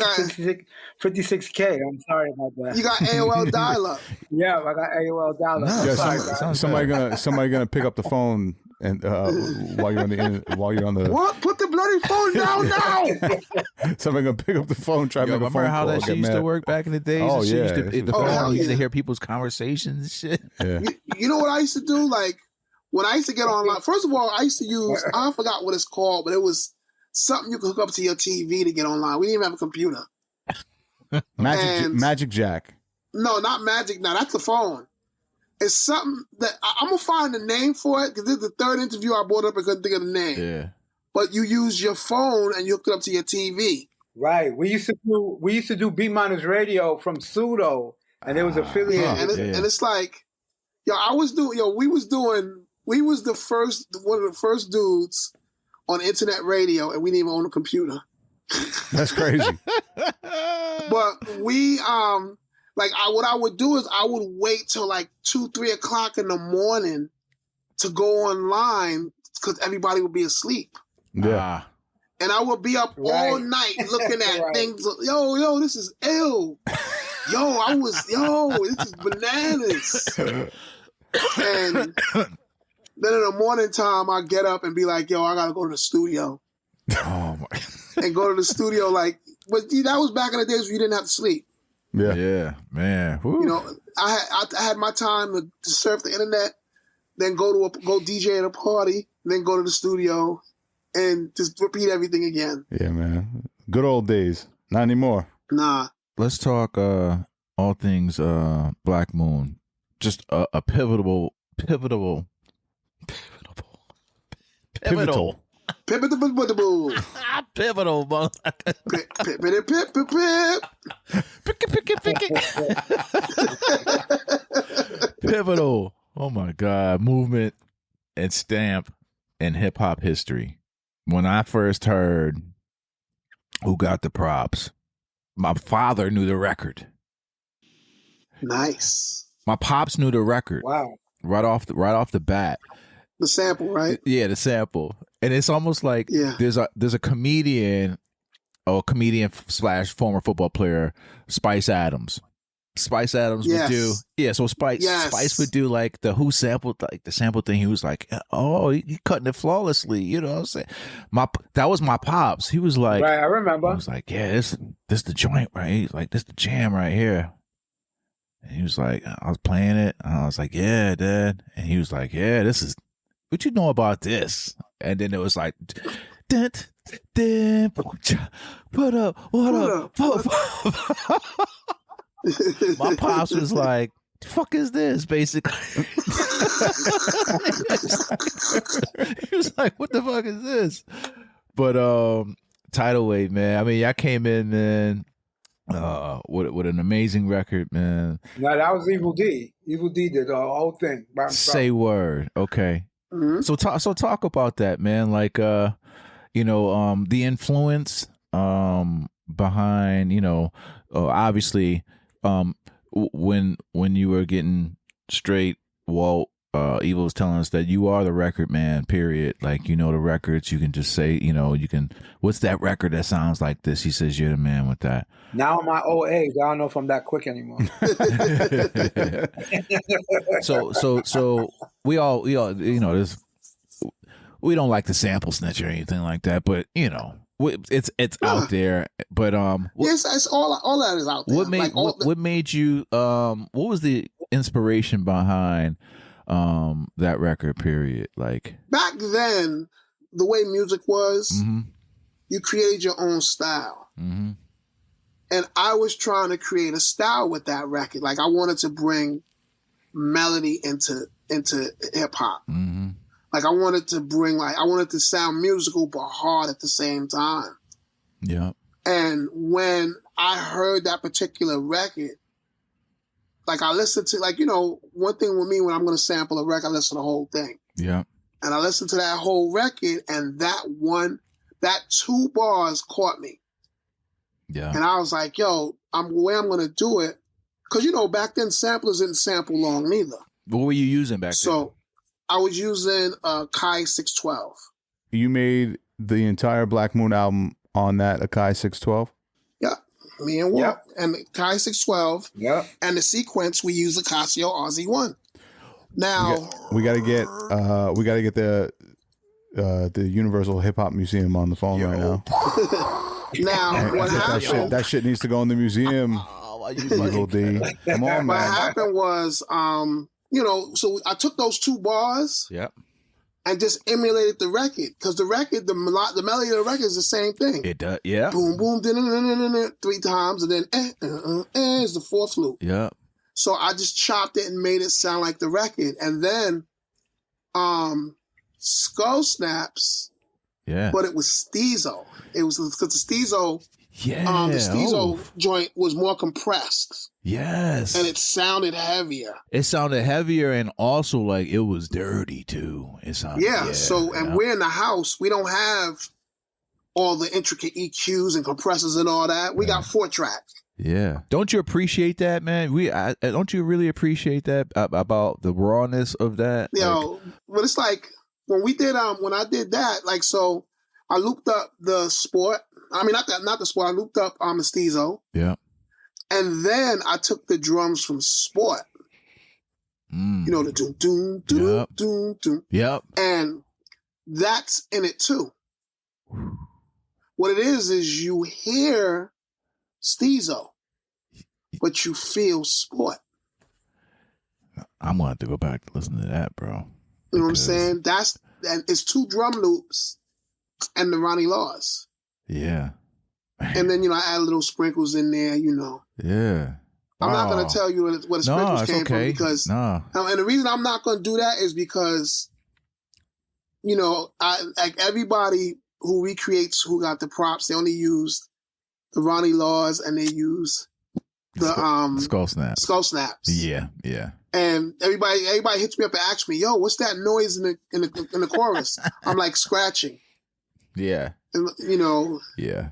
56K. I'm sorry about that. You got AOL dial-up. Yeah, I got AOL dial-up. Yeah, somebody gonna pick up the phone and while you're on the What? Put the bloody phone down now. somebody gonna pick up the phone, try to make a phone remember how call, that shit used to work back in the days? Oh, yeah. You used to hear people's conversations and shit. Yeah. You know what I used to do? Like, when I used to get online, first of all, I used to use, I forgot what it's called, but it was something you could hook up to your TV to get online. We didn't even have a computer. Magic Jack. No, not Magic. Now that's the phone. It's something that I'm gonna find the name for it because this is the third interview I brought up and couldn't think of the name. Yeah. But you use your phone and you hook it up to your TV. Right. We used to do Beatminerz Radio from Pseudo, and it was affiliated. And it's like, we was one of the first dudes on internet radio, and we didn't even own a computer. That's crazy. But we what I would do is I would wait till like 2-3 o'clock in the morning to go online because everybody would be asleep. Yeah. And I would be up all night looking at things. Yo, this is ill. This is bananas. And then in the morning time, I get up and be like, I gotta go to the studio. Oh my! And go to the studio, but that was back in the days where you didn't have to sleep. Yeah, man. Woo. You know, I had my time to surf the internet, then go DJ at a party, then go to the studio, and just repeat everything again. Yeah, man. Good old days. Not anymore. Nah. Let's talk all things Black Moon. Just a pivotal. Pivotal. Pivotal, pivotal. Oh my God. Movement and stamp in hip hop history. When I first heard Who Got the Props, my father knew the record. Nice. My pops knew the record. Wow. Right off the bat. The sample, right? Yeah, the sample. And it's almost like there's a comedian / former football player, Spice Adams. Spice Adams would do Spice would do like the Who sampled, like the sample thing. He was like, oh, he cutting it flawlessly. You know what I'm saying? That was my pops. He was like, right, I remember. I was like, yeah, this the joint, right? He's like, this the jam right here. And he was like, I was playing it. And I was like, yeah, Dad. And he was like, yeah, this is, what you know about this? And then it was like, what up? My pops was like, the fuck is this, basically? He was like, what the fuck is this? But Tidal Wave, man. I mean, y'all came in, man, with an amazing record, man. No, that was Evil D. Evil D did the whole thing by himself. Say word. Okay. Mm-hmm. So talk about that, man. Like the influence behind, obviously when you were getting straight, Walt, Evil was telling us that you are the record man, period. Like, the records, you can just say, you can, what's that record that sounds like this? He says you're the man with that. Now in my old age, I don't know if I'm that quick anymore. So we all, there's, we don't like to sample snitch or anything like that, but it's out there. But yes, it's all that is out there. What made you? What was the inspiration behind that record, period? Like back then, the way music was, mm-hmm. you created your own style. Mm-hmm. And I was trying to create a style with that record. Like I wanted to bring melody into hip hop. Mm-hmm. Like I wanted to sound musical but hard at the same time. Yeah. And when I heard that particular record, like I listened to, like, you know, one thing with me when I'm going to sample a record, I listen to the whole thing. Yeah. And I listened to that whole record, and that 2 bars caught me. Yeah. And I was like, yo, the way I'm going to do it, because, you know, back then samplers didn't sample long neither. What were you using back then? So I was using Kai 612. You made the entire Black Moon album on that Akai 612? Yeah. Me and Walt. Yep. And Kai 612. Yeah. And the sequence, we use the Casio RZ1. Now we got to get the Universal Hip Hop Museum on the phone right now. Now what happened? That shit needs to go in the museum. Evil D. Come on, man. What happened was, you know, so I took those 2 bars. Yep. And just emulated the record, because the melody of the record is the same thing. It does, yeah. Boom, boom, 3 times, and then is the 4th loop. Yeah. So I just chopped it and made it sound like the record, and then, Skull Snaps. Yeah. But it was Steezo. It was because the Steezo. Yeah. The Steezo joint was more compressed. Yes. And it sounded heavier. It sounded heavier, and also like it was dirty too. It sounded we're in the house. We don't have all the intricate EQs and compressors and all that. We got 4 tracks. Yeah. Don't you appreciate that, man? Don't you really appreciate that about the rawness of that? Yo, but it's like when I did that, like, so I looped up the Sport. I mean, not the Sport. I looped up the Steezo. Yeah. And then I took the drums from Sport. You know, the doom, doom, doom, Yep. doom, doom. Yep. And that's in it too. What it is you hear Steezo, but you feel Sport. I'm going to have to go back to listen to that, bro. You know what I'm saying? And it's 2 drum loops and the Ronnie Laws. Yeah. And then, you know, I add little sprinkles in there, you know. Yeah. I'm not going to tell you where the sprinkles came from, because, and the reason I'm not going to do that is because, you know, like everybody who recreates, who got the props, they only used the Ronnie Laws and they use the Skull Snaps. Skull Snaps. Yeah, yeah. And everybody hits me up and asks me, "Yo, what's that noise in the chorus?" I'm like, scratching. Yeah. And, you know. Yeah.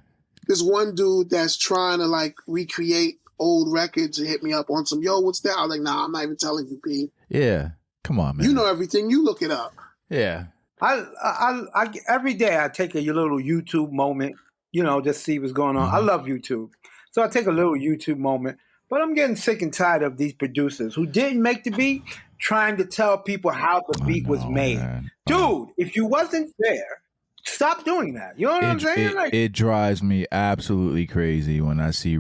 There's one dude that's trying to like recreate old records and hit me up on some, yo, what's that? I was like, nah, I'm not even telling you, P. Yeah. Come on, man. You know everything. You look it up. Yeah. I every day I take a little YouTube moment, you know, just see what's going on. I love YouTube. So I take a little YouTube moment, but I'm getting sick and tired of these producers who didn't make the beat trying to tell people how the beat was made. Man. Dude, if you wasn't there, stop doing that. You know what I'm saying? It drives me absolutely crazy when I see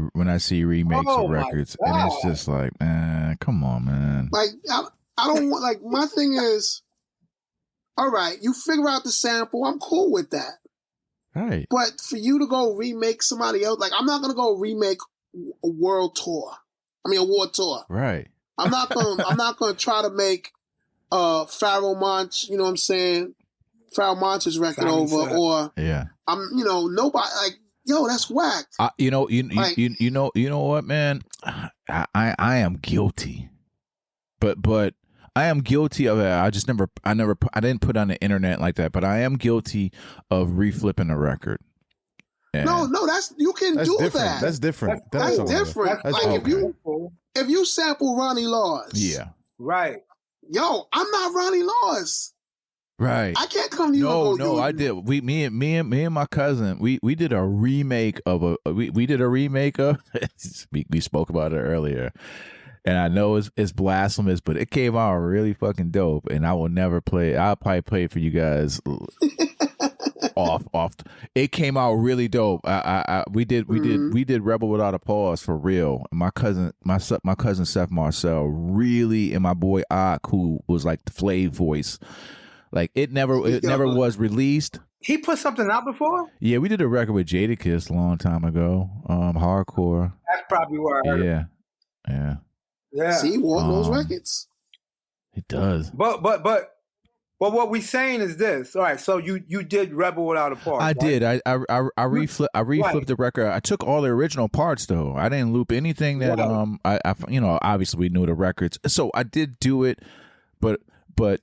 remakes of records, and it's just like, man, come on, man. Like I don't want, like, my thing is, all right, you figure out the sample, I'm cool with that. Right. But for you to go remake somebody else, like, I'm not gonna go remake a world tour. I mean, a war tour. Right. I'm not gonna try to make Pharoah Monch, you know what I'm saying? Pharoah Monch's record over, or I'm, you know, nobody, like, yo, that's whack. You know what, man? I am guilty, but I am guilty of it. I didn't put on the internet like that, but I am guilty of reflipping a record. And no, you can do different. that. That's different. That's different. That's like okay. if you sample Ronnie Laws, right? Yo, I'm not Ronnie Laws. Right. I can't come to you. No, I did. Me and my cousin, we did a remake of we did a remake of. We spoke about it earlier, and I know it's blasphemous, but it came out really fucking dope. And I will never play. I'll probably play it for you guys off. It came out really dope. We did Rebel Without a Pause for real. My cousin Seth Marcel really, and my boy Ak, who was like the Flav voice. Like it never was released. He put something out before? Yeah, we did a record with Jadakiss a long time ago. Hardcore. That's probably where I heard it. Yeah. See, Walt knows records. It does. But what we're saying is this. All right, so you did Rebel Without a Pause. I right? did. I reflipped the record. I took all the original parts though. I didn't loop anything that I obviously we knew the records. So I did do it, but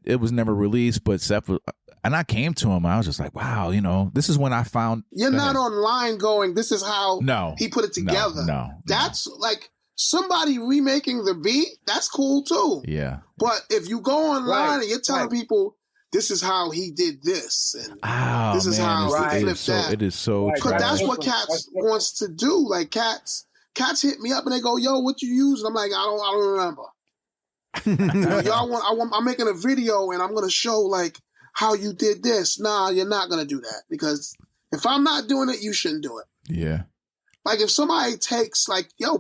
it was never released. But Seth was, and I came to him. I was just like, wow, this is when I found. You're not online going, this is how he put it together. No. That's like somebody remaking the beat. That's cool too. Yeah. But if you go online and you're telling people, this is how he did this, and this is how he flipped that. It is so. Because that's what Cats wants to do. Like Cats hit me up and they go, "Yo, what you use?" And I'm like, "I don't remember." I'm making a video and I'm gonna show like how you did this. Nah, you're not gonna do that because if I'm not doing it, you shouldn't do it. Yeah. Like if somebody takes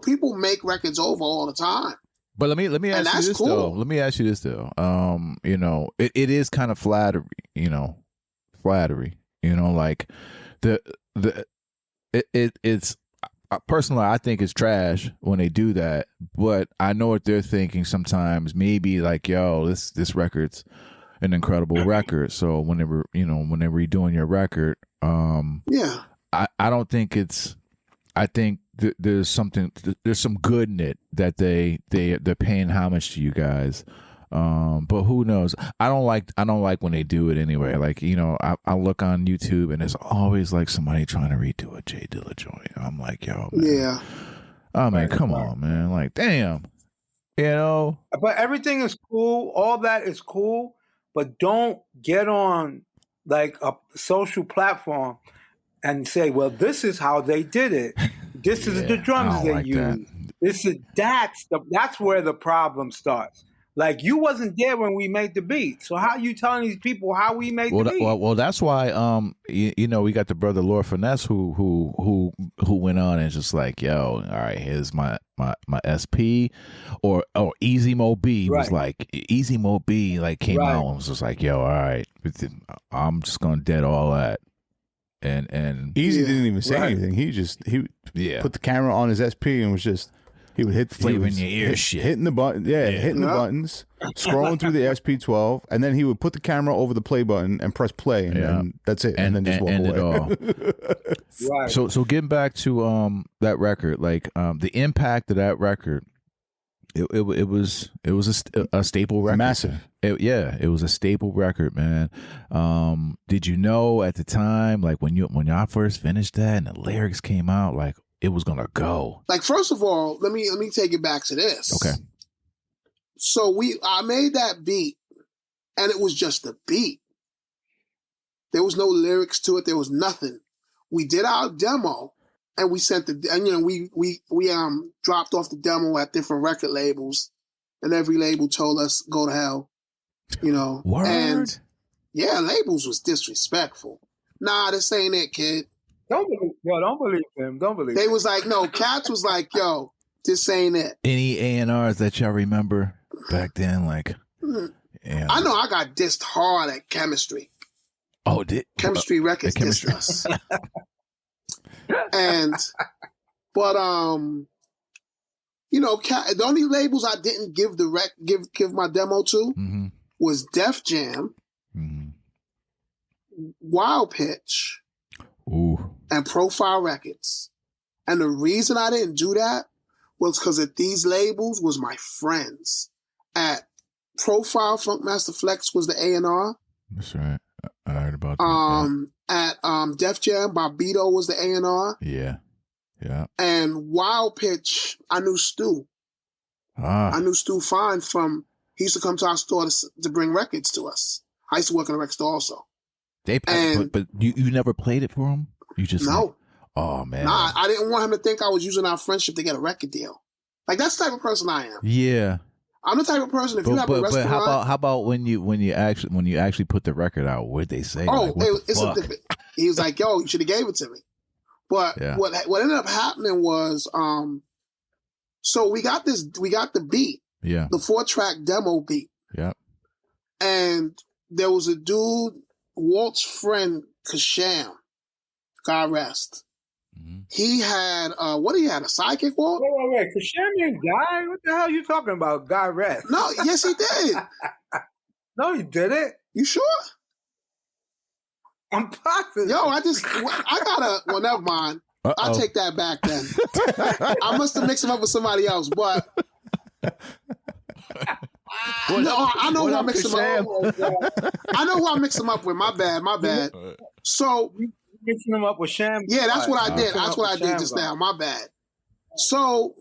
people make records over all the time. But let me ask you this though. Let me ask you this though. It is kind of flattery. Like it's personally, I think it's trash when they do that. But I know what they're thinking sometimes. Maybe like, yo, this record's an incredible record. So whenever you're doing your record, I don't think it's. I think there's some good in it that they're paying homage to you guys. But who knows? I don't like when they do it anyway. Like, I look on YouTube and there's always like somebody trying to redo a Jay Dilla joint. I'm like, yo, man. Yeah. Oh man, come on, man. Like, damn. But everything is cool. All that is cool. But don't get on like a social platform and say, well, this is how they did it. This is the drums they use. That's where the problem starts. Like, you wasn't there when we made the beat. So how are you telling these people how we made the beat? Well, that's why we got the brother Lord Finesse who went on and just like, yo, all right, here's my SP or Easy Mo B was like Easy Mo B like came out and was just like, yo, all right, I'm just gonna dead all that. And Easy didn't even say anything. He put the camera on his SP and was just he would hit the flavor in your ear, hitting the button, hitting the buttons, scrolling through the SP12, and then he would put the camera over the play button and press play, and then that's it, and then just walk away. It all. So getting back to that record, like the impact of that record, it was a staple record, massive. It was a staple record, man. Did you know at the time, like when y'all first finished that and the lyrics came out, like it was gonna go? Like, first of all, let me take it back to this. Okay. So I made that beat, and it was just a beat. There was no lyrics to it. There was nothing. We did our demo, and we sent we dropped off the demo at different record labels, and every label told us go to hell. Word. And labels was disrespectful. Nah, this ain't it, kid. Don't believe him. Don't believe They him. was like, no, Cats was like, yo, this ain't it. Any A&Rs that y'all remember back then? Like, I know I got dissed hard at Chemistry. Oh, did Chemistry Records dissed us. But the only labels I didn't give give my demo to was Def Jam, Wild Pitch, and Profile Records. And the reason I didn't do that was because at these labels was my friends. At Profile, Funkmaster Flex was the A&R. That's right. I heard about that. At Def Jam, Bobito was the A&R. Yeah. And Wild Pitch, I knew Stu. I knew Stu Fine he used to come to our store to bring records to us. I used to work in a record store also. But you never played it for him? You just no. Oh man. Nah, I didn't want him to think I was using our friendship to get a record deal. Like, that's the type of person I am. Yeah. I'm the type of person, if you have a restaurant... But how about when you actually put the record out, what'd they say? Oh, it's He was like, yo, you should have gave it to me. But what ended up happening was, so we got the beat, the 4-track demo beat. Yeah. And there was a dude, Walt's friend, Kasham, God rest. Mm-hmm. He had, what he had, a sidekick, Walt? Wait. Kasham didn't die? What the hell are you talking about, God rest? No, yes he did. No, he didn't. You sure? I'm positive. Yo, well, never mind. I'll take that back then. I must have mixed him up with somebody else, but I know who I mixed him up. I know who I mixed him up with. My bad. So mixing him up with Sham. Yeah, that's what I did. That's what I did just now. My bad. So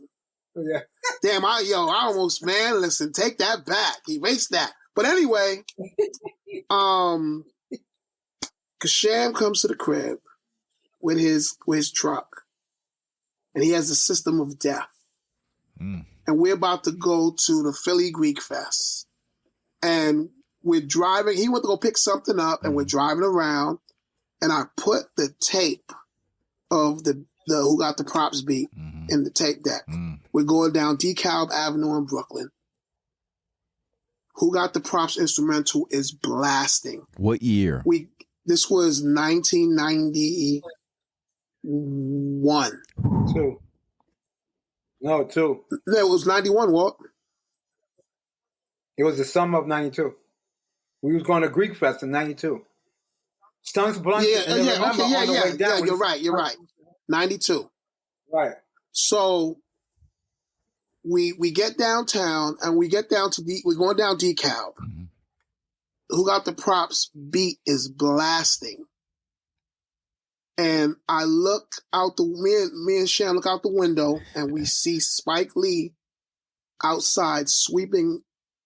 damn, I almost, man, listen, take that back. Erase that. But anyway, Kasham comes to the crib with his truck, and he has a System of Death. And we're about to go to the Philly Greek Fest. And we're driving. He went to go pick something up, and we're driving around, and I put the tape of the Who Got the Props beat in the tape deck. We're going down DeKalb Avenue in Brooklyn. Who Got the Props instrumental is blasting. What year? This was 1991. Two. No, it was 91, Walt. It was the summer of 92. We was going to Greek Fest in 92. Stunts Blunt. Yeah, you're right. 92. Right. So we get downtown, and we get down to we're going down DeKalb. Who Got the Props beat is blasting. And I look out me and Shan look out the window, and we see Spike Lee outside sweeping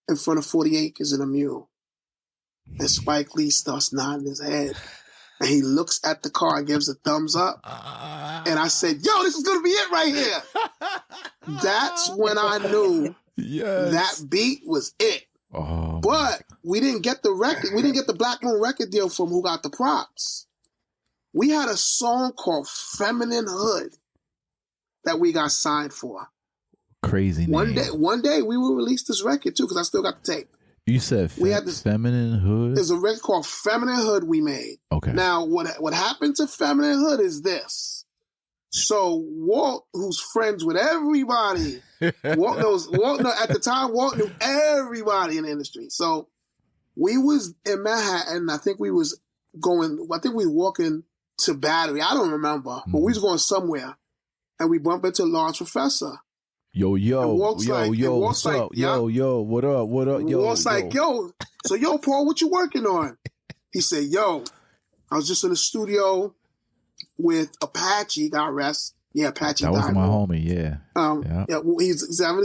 in front of 40 Acres in a mule. And Spike Lee starts nodding his head. And he looks at the car and gives a thumbs up. And I said, yo, this is going to be it right here. That's when I knew that beat was it. Oh, but we didn't get the record. We didn't get the Black Moon record deal from Who Got the Props. We had a song called Feminine Hood that we got signed for. Crazy name. One day we will release this record too, because I still got the tape. You said we had this Feminine Hood? There's a record called Feminine Hood we made. Okay. Now, what happened to Feminine Hood is this. So Walt, who's friends with everybody, at the time, Walt knew everybody in the industry. So we was in Manhattan. I think we were walking to Battery. I don't remember, but we was going somewhere, and we bumped into Lawrence Professor. Yo, what's up? Yo, what up? Walt's like, yo, so Paul, what you working on? He said, yo, I was just in the studio with Apache, God rest. Yeah, Apache. That was my homie, yeah. He's in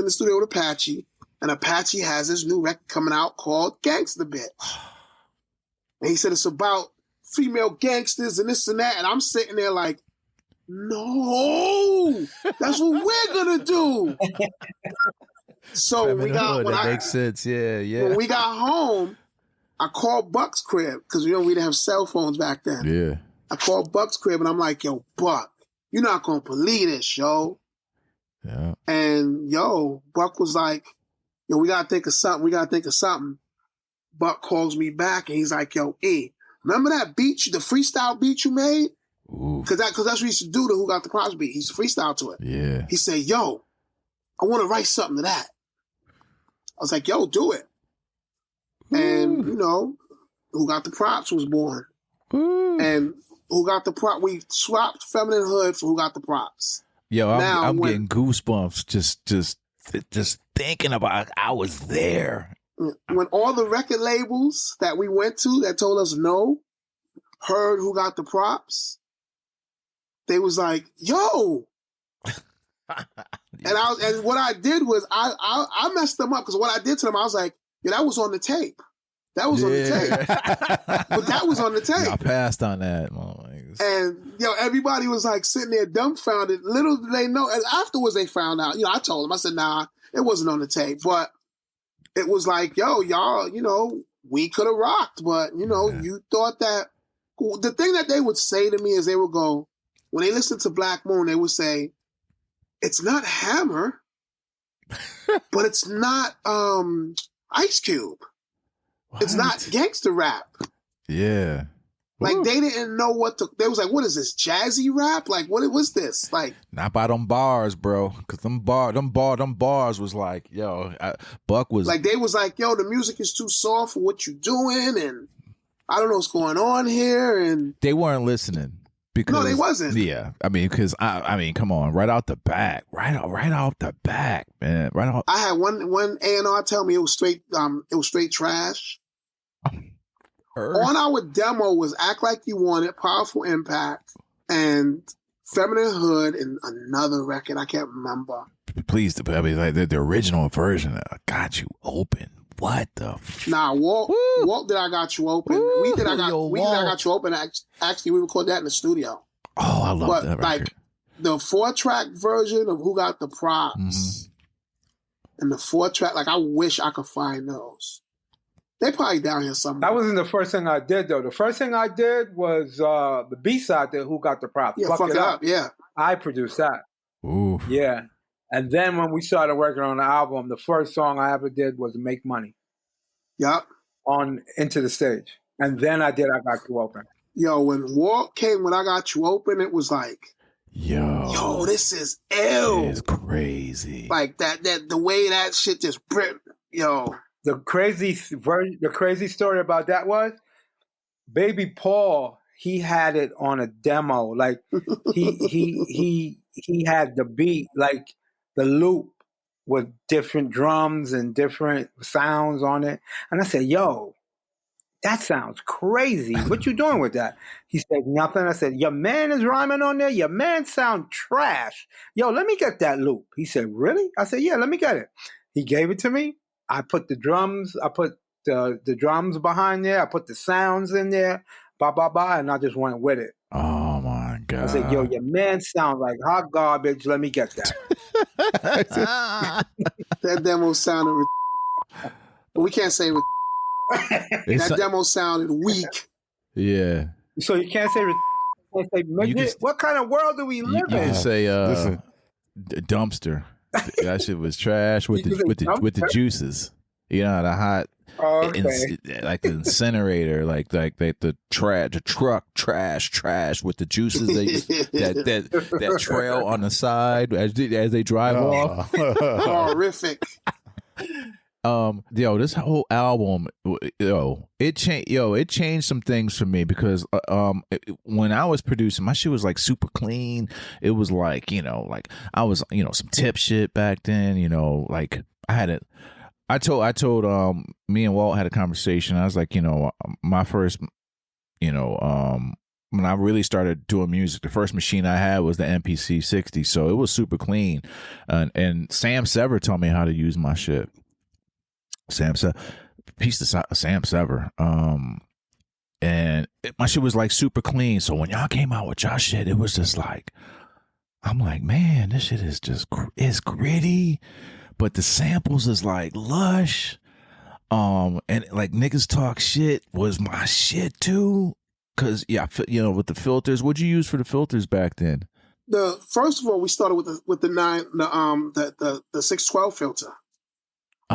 the studio with Apache, and Apache has this new record coming out called Gangsta Bit. And he said it's about female gangsters and this and that, and I'm sitting there like, no, that's what we're gonna do. So that makes sense, yeah. When we got home, I called Buck's crib because we didn't have cell phones back then. Yeah. I called Buck's crib and I'm like, yo, Buck, you're not gonna believe this, yo. Yeah. And Buck was like, yo, we gotta think of something. Buck calls me back and he's like, yo, E, remember that beat, the freestyle beat you made? Because that's what he used to do to Who Got the Props beat. He used to freestyle to it. Yeah. He said, yo, I want to write something to that. I was like, yo, do it. And, Who Got the Props was born. And Who Got the Props, we swapped Feminine Hood for Who Got the Props. Yo, I'm getting goosebumps just thinking about I was there. When all the record labels that we went to that told us no heard Who Got the Props, they was like, yo. And what I did was I messed them up, because what I did to them, I was like, yeah, that was on the tape. That was on the tape. But that was on the tape. I passed on that. And everybody was like sitting there dumbfounded. Little did they know. And afterwards they found out. I told them, I said, nah, it wasn't on the tape. But it was like, yo, y'all, we could have rocked, but you thought that the thing that they would say to me is they would go, when they listen to Black Moon, they would say, it's not Hammer, but it's not Ice Cube. What? It's not gangster rap. Yeah. Like, Woo. they didn't know they was like, what is this, jazzy rap? Like, what was this? Like, not by them bars, bro. Cause them bars was like, yo, Buck was like, they was like, yo, the music is too soft for what you doing, and I don't know what's going on here, and they weren't listening. Because, no, they wasn't. Yeah, I mean, because I mean, come on, right out the back, right out the back, man, right out. I had one A&R tell me it was straight trash. On our demo was Act Like You Want It, Powerful Impact, and Feminine Hood, and another record I can't remember. Please, I mean, like the original version of Got You Open. What the? Nah, Walt did I Got You Open. Woo. We did I Got You Open. Actually, we recorded that in the studio. Oh, I love that record. Like, the 4-track version of Who Got the Props and the 4-track, like, I wish I could find those. They probably down here somewhere. That wasn't the first thing I did, though. The first thing I did was the B-side there, Who Got the Props. Yeah, Fuck It Up, yeah. I produced that. Ooh. Yeah. And then when we started working on the album, the first song I ever did was Make Money. Yep. On Into the Stage. And then I did I Got You Open. Yo, when Walt came when I Got You Open, it was like, yo, this is ill. It's crazy. Like that the way that shit just yo. The crazy story about that was Baby Paul, he had it on a demo. Like he had the beat, like the loop with different drums and different sounds on it. And I said, yo, that sounds crazy. What you doing with that? He said, nothing. I said, your man is rhyming on there? Your man sound trash. Yo, let me get that loop. He said, really? I said, yeah, let me get it. He gave it to me. I put the drums behind there. I put the sounds in there, and I just went with it. Oh, my God. I said, yo, your man sounds like hot garbage. Let me get that. That demo sounded but we can't say that demo sounded weak. Yeah. So you can't say midget? What kind of world do we live in? You can say dumpster. That shit was trash with the juices. You know, the hot like the incinerator, like the truck trash with the juices that trail on the side as they drive off. Horrific. This whole album, it changed some things for me because when I was producing, my shit was like super clean. It was like, like I was, some tip shit back then, like I had it. I told me and Walt had a conversation. I was like, my first, when I really started doing music, the first machine I had was the MPC-60, so it was super clean. And Sam Sever taught me how to use my shit. Sam Sever. And my shit was like super clean. So when y'all came out with y'all shit, it was just like, I'm like, man, this shit is just, it's gritty, but the samples is like lush. And like niggas talk shit was my shit too. Cause with the filters, what'd you use for the filters back then? First of all, we started with the 612 filter.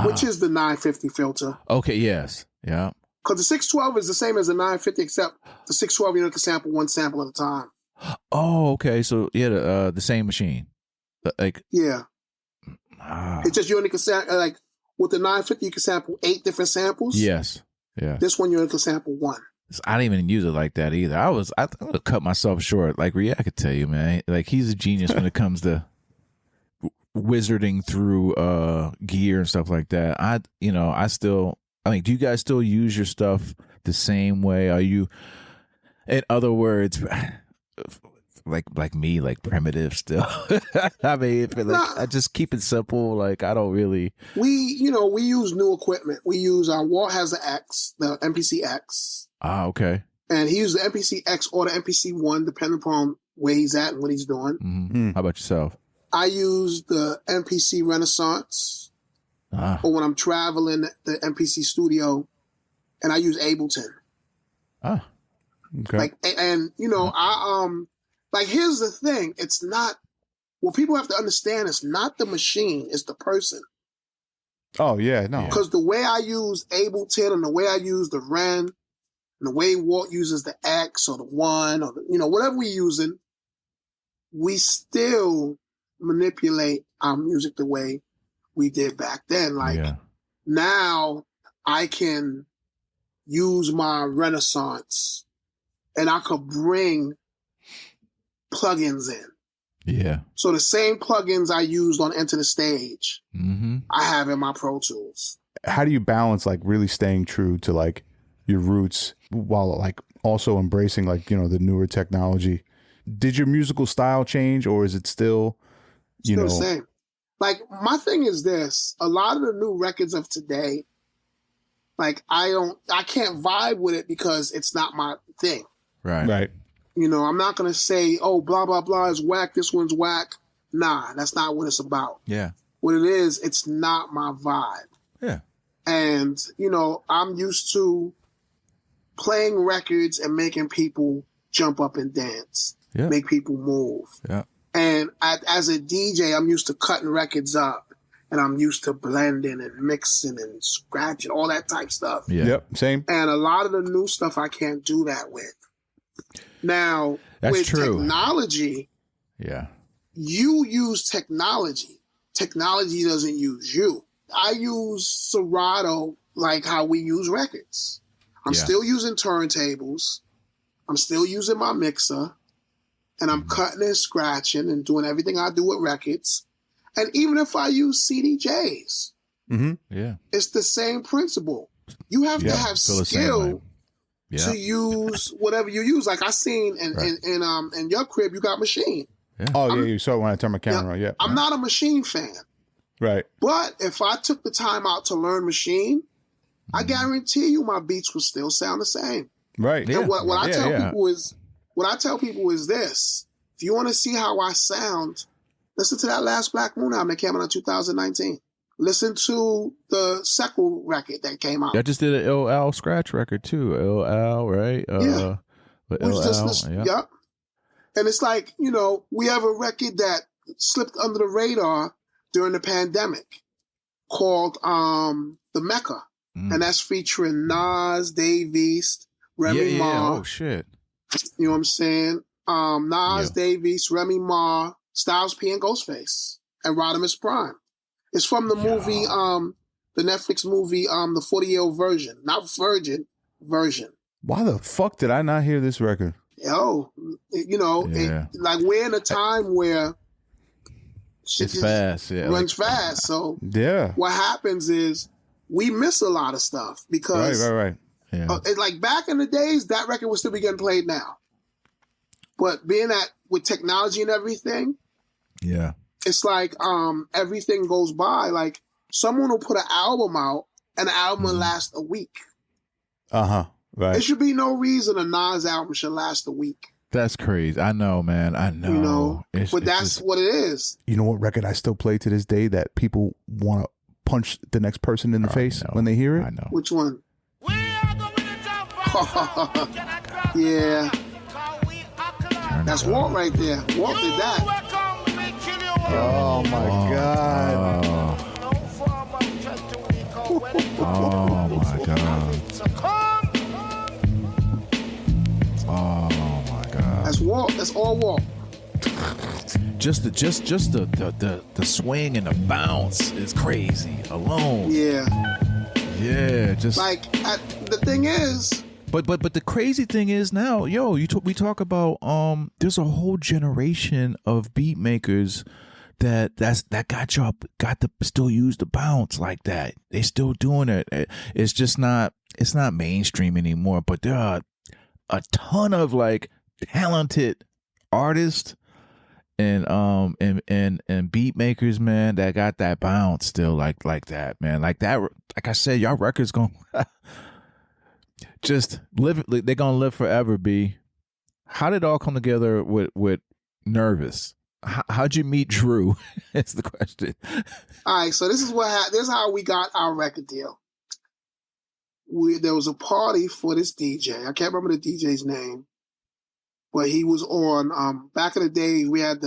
Which is the 950 filter. Okay, yes. Yeah. Because the 612 is the same as the 950, except the 612, you can sample one sample at a time. Oh, okay. So, yeah, the same machine. Yeah. It's just you only can sample, like, with the 950, you can sample 8 different samples. Yes. Yeah. This one, you only can sample 1. I didn't even use it like that either. I would have cut myself short. Like, I could tell you, man. Like, he's a genius when it comes to wizarding through gear and stuff like that. Do you guys still use your stuff the same way? Are you, in other words, like me, like primitive still? I mean, I just keep it simple. Like, I don't really. We use new equipment. We use Walt has the MPC X. Ah, okay. And he used the MPC X or the MPC 1, depending upon where he's at and what he's doing. Mm-hmm. How about yourself? I use the MPC Renaissance, or when I'm traveling, the MPC Studio, and I use Ableton. Okay. Like, and you know, like, here's the thing. It's not, what people have to understand is not the machine, it's the person. Oh, yeah, no. Because the way I use Ableton and the way I use the Ren and the way Walt uses the X or the One or the, you know, whatever we're using, we still manipulate our music the way we did back then. Like, now I can use my Renaissance and I could bring plugins in. Yeah. So the same plugins I used on Enter the Stage, I have in my Pro Tools. How do you balance like really staying true to like your roots while like also embracing like, you know, the newer technology? Did your musical style change, or is it still, you know, the same? Like, my thing is this: a lot of the new records of today, like, I can't vibe with it because it's not my thing. Right. You know, I'm not gonna say, oh, blah blah blah is whack, this one's whack. Nah, that's not what it's about. Yeah. What it is, it's not my vibe. Yeah. And, you know, I'm used to playing records and making people jump up and dance, make people move. Yeah. And as a DJ, I'm used to cutting records up, and I'm used to blending and mixing and scratching, all that type stuff. Yeah. Yep. Same. And a lot of the new stuff I can't do that with. Now, with technology, you use technology. Technology doesn't use you. I use Serato like how we use records. I'm still using turntables. I'm still using my mixer. And I'm cutting and scratching and doing everything I do with records. And even if I use CDJs, it's the same principle. You have to have skill to use whatever you use. Like I seen in your crib, you got Machine. Yeah. Oh, yeah, you saw it when I turned my camera on. Yeah. I'm not a Machine fan. Right. But if I took the time out to learn Machine, I guarantee you my beats will still sound the same. Right. And what I tell people is, this: if you want to see how I sound, listen to that last Black Moon album that came out in 2019. Listen to the Seckle record that came out. I just did an LL scratch record too. LL, right? Yep. And it's like, you know, we have a record that slipped under the radar during the pandemic called The Mecca. And that's featuring Nas, Dave East, Remy Ma. Oh, shit. You know what I'm saying? Nas, Dave East, Remy Ma, Styles P, and Ghostface, and Rodimus Prime. It's from the movie, the Netflix movie, the 40-year-old version. Not Virgin, version. Why the fuck did I not hear this record? Yo, you know, like we're in a time where it's fast, runs fast. So yeah, what happens is we miss a lot of stuff because right. Yeah. It's like back in the days, that record would still be getting played now. But being that with technology and everything, it's like everything goes by. Like someone will put an album out, and the album will last a week. Right. There should be no reason a Nas album should last a week. That's crazy. I know, man. I know. You know, but that's what it is. You know what record I still play to this day that people want to punch the next person in the face when they hear it? I know. Which one? Yeah. That's Walt right there. Walt did that. Oh my God. Oh my God. Oh my God. That's Walt. That's all Walt. Just the swing and the bounce is crazy alone. Yeah, just like the thing is. But the crazy thing is now, we talk about there's a whole generation of beat makers that got to still use the bounce like that. They still doing it. It's just not mainstream anymore. But there are a ton of like talented artists and beat makers, man, that got that bounce still like that, man. Like that, like I said, y'all records gonna just live. They're gonna live forever. B, how did it all come together with Nervous? How'd you meet Drew? That's the question. All right, so this is how we got our record deal. there was a party for this DJ. I can't remember the DJ's name, but he was on. Back in the day, we had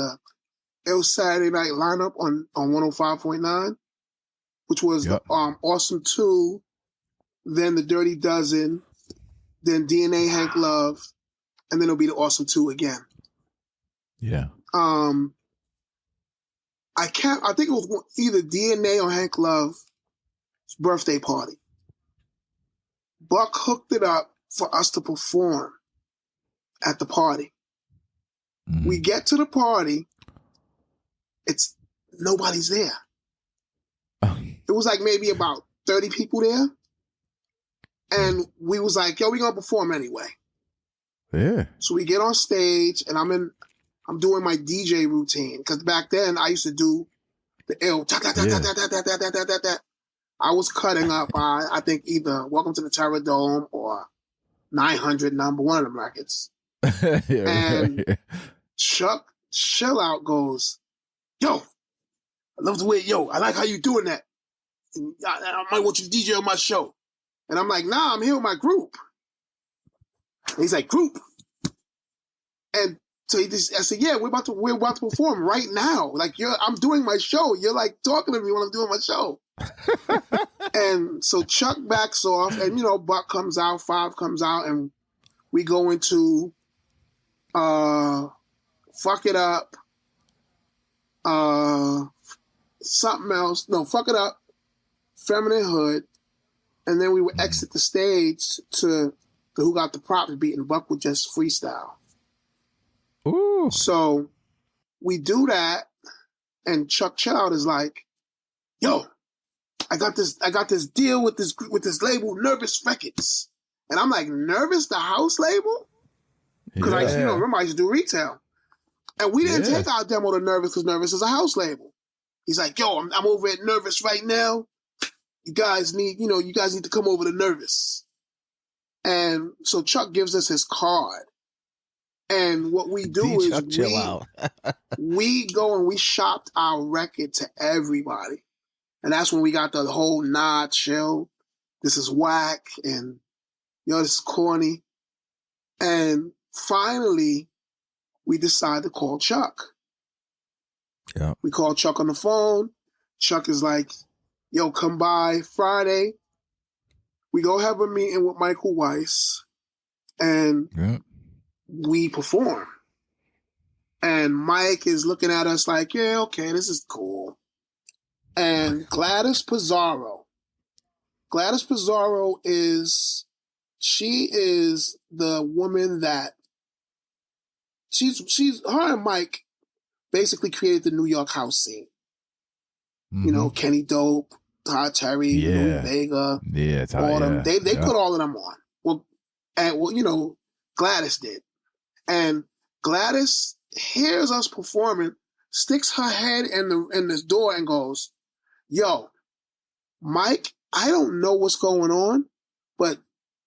it was Saturday night lineup on 105.9, which was the Awesome 2, then the Dirty Dozen, then DNA Hank Love, and then it'll be the Awesome 2 again. Yeah. I think it was either DNA or Hank Love's birthday party. Buck hooked it up for us to perform at the party. Mm-hmm. We get to the party, nobody's there. It was like maybe about 30 people there. And we was like, yo, we gonna perform anyway. Yeah. So we get on stage and I'm doing my DJ routine. Cause back then I used to do the ill. I was cutting up, I think either Welcome to the Terror Dome or 900 number, one of them records. And Chuck Chill Out goes, yo, I love the way, I like how you doing that. I might want you to DJ on my show. And I'm like, nah, I'm here with my group. And he's like, group? And so I said, yeah, we're about to perform right now. Like, I'm doing my show. You're like talking to me when I'm doing my show. And so Chuck backs off, and Buck comes out, Five comes out, and we go into Fuck It Up, something else. No, Fuck It Up, Feminine Hood, and then we would exit the stage to the Who Got the Props beat, and Buck would just freestyle. Ooh. So we do that, and Chuck Child is like, yo, I got this deal with this label, Nervous Records. And I'm like, Nervous, the house label? Because I remember I used to do retail. And we didn't take our demo to Nervous because Nervous is a house label. He's like, yo, I'm over at Nervous right now. You guys need to come over to Nervous. And so Chuck gives us his card. And what we do is we go and we shopped our record to everybody. And that's when we got the whole nah, chill. This is whack. And, this is corny. And finally, we decided to call Chuck. Yeah. We called Chuck on the phone. Chuck is like, yo, come by Friday. We go have a meeting with Michael Weiss. And we perform. And Mike is looking at us like, yeah, okay, this is cool. And Gladys Pizarro is the woman that her and Mike basically created the New York house scene. Mm-hmm. Kenny Dope, Todd Terry, Louis Vega, Autumn. They put all of them on. Gladys did. And Gladys hears us performing, sticks her head in this door and goes, yo, Mike, I don't know what's going on, but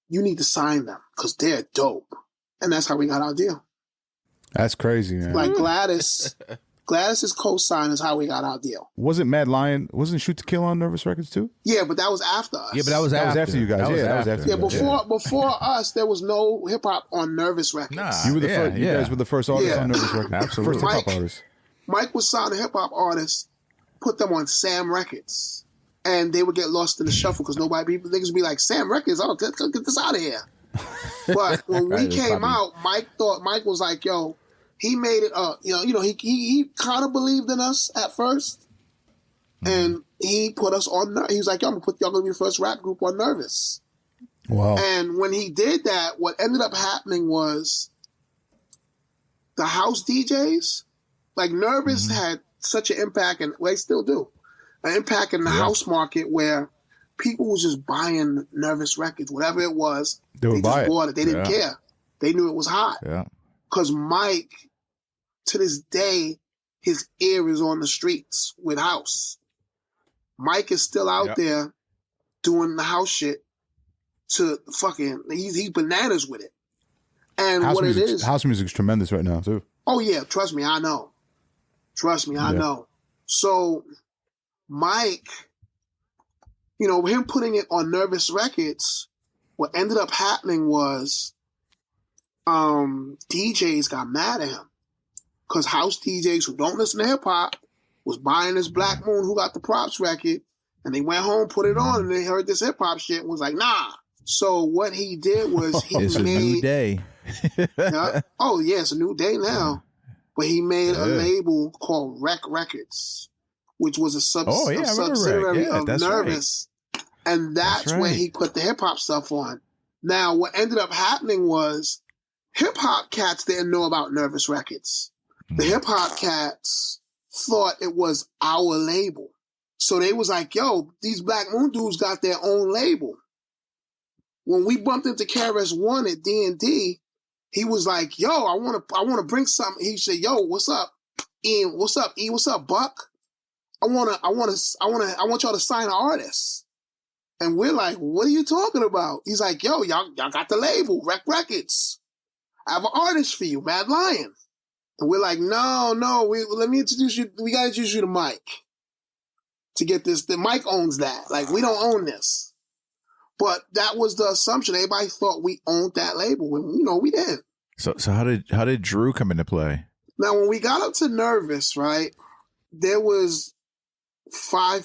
you need to sign them because they're dope. And that's how we got our deal. That's crazy, man. Like Gladys's co-sign is how we got our deal. Wasn't Mad Lion, wasn't Shoot to Kill on Nervous Records too? Yeah, but that was after us. Yeah, but that was after you guys. That was after. Yeah, before us, there was no hip-hop on Nervous Records. Nah, you were the first. You guys were the first artists on Nervous Records. Absolutely. First hip-hop artists. Mike would sign a hip-hop artist, put them on Sam Records, and they would get lost in the shuffle because niggas would be like, Sam Records, get this out of here. But when we came out, Mike was like, yo, he made it up. He kind of believed in us at first, and he put us on. He was like, yo, y'all gonna be the first rap group on Nervous. Wow. And when he did that, what ended up happening was the house DJs, like Nervous had such an impact, and they still do, an impact in the house market where people was just buying Nervous records, whatever it was. They would buy just bought it. They didn't care. They knew it was hot. Yeah. Because Mike, to this day, his ear is on the streets with house. Mike is still out there doing the house shit to fucking, he's bananas with it. And house what music, it is. House music's tremendous right now, too. Oh, yeah. Trust me, I know. I know. So, Mike, him putting it on Nervous Records what ended up happening was DJs got mad at him because house DJs who don't listen to hip hop was buying this Black Moon Who Got the Props record, and they went home, put it on, and they heard this hip hop shit and was like, nah. So what he did was he it's made a new day. oh yeah, it's a new day now. But he made a label called Rec Records, which was a subsidiary of Nervous. Right. And that's right. When he put the hip hop stuff on. Now, what ended up happening was hip hop cats didn't know about Nervous Records. The hip hop cats thought it was our label. So they was like, yo, these Black Moon dudes got their own label. When we bumped into KRS-One at D&D, he was like, yo, I want to bring something. He said, yo, what's up? Ian, what's up? E, what's up, Buck? I want y'all to sign an artist. And we're like, what are you talking about? He's like, yo, y'all got the label, Rec Records. I have an artist for you, Mad Lion. And we're like, no, let me introduce you. We got to introduce you to Mike to get this. The Mike owns that. Like, we don't own this. But that was the assumption. Everybody thought we owned that label, and we didn't. So how did Drew come into play? Now, when we got up to Nervous, right, there was 4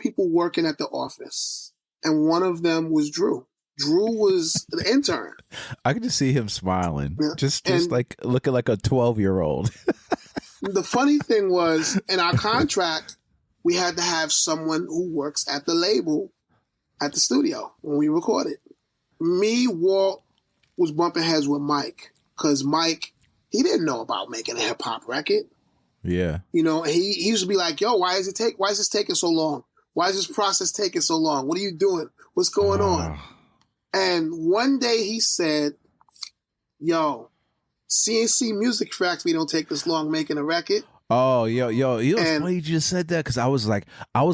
people working at the office, and one of them was Drew. Drew was the intern. I could just see him smiling, just like looking like a 12-year-old. The funny thing was, in our contract, we had to have someone who works at the label at the studio when we recorded. Me, Walt, was bumping heads with Mike because Mike, he didn't know about making a hip hop record. Yeah. He used to be like, yo, why is this taking so long? Why is this process taking so long? What are you doing? What's going on? And one day he said, yo, CNC Music Factory don't take this long making a record. Oh, yo, you know, funny you just said that, because I was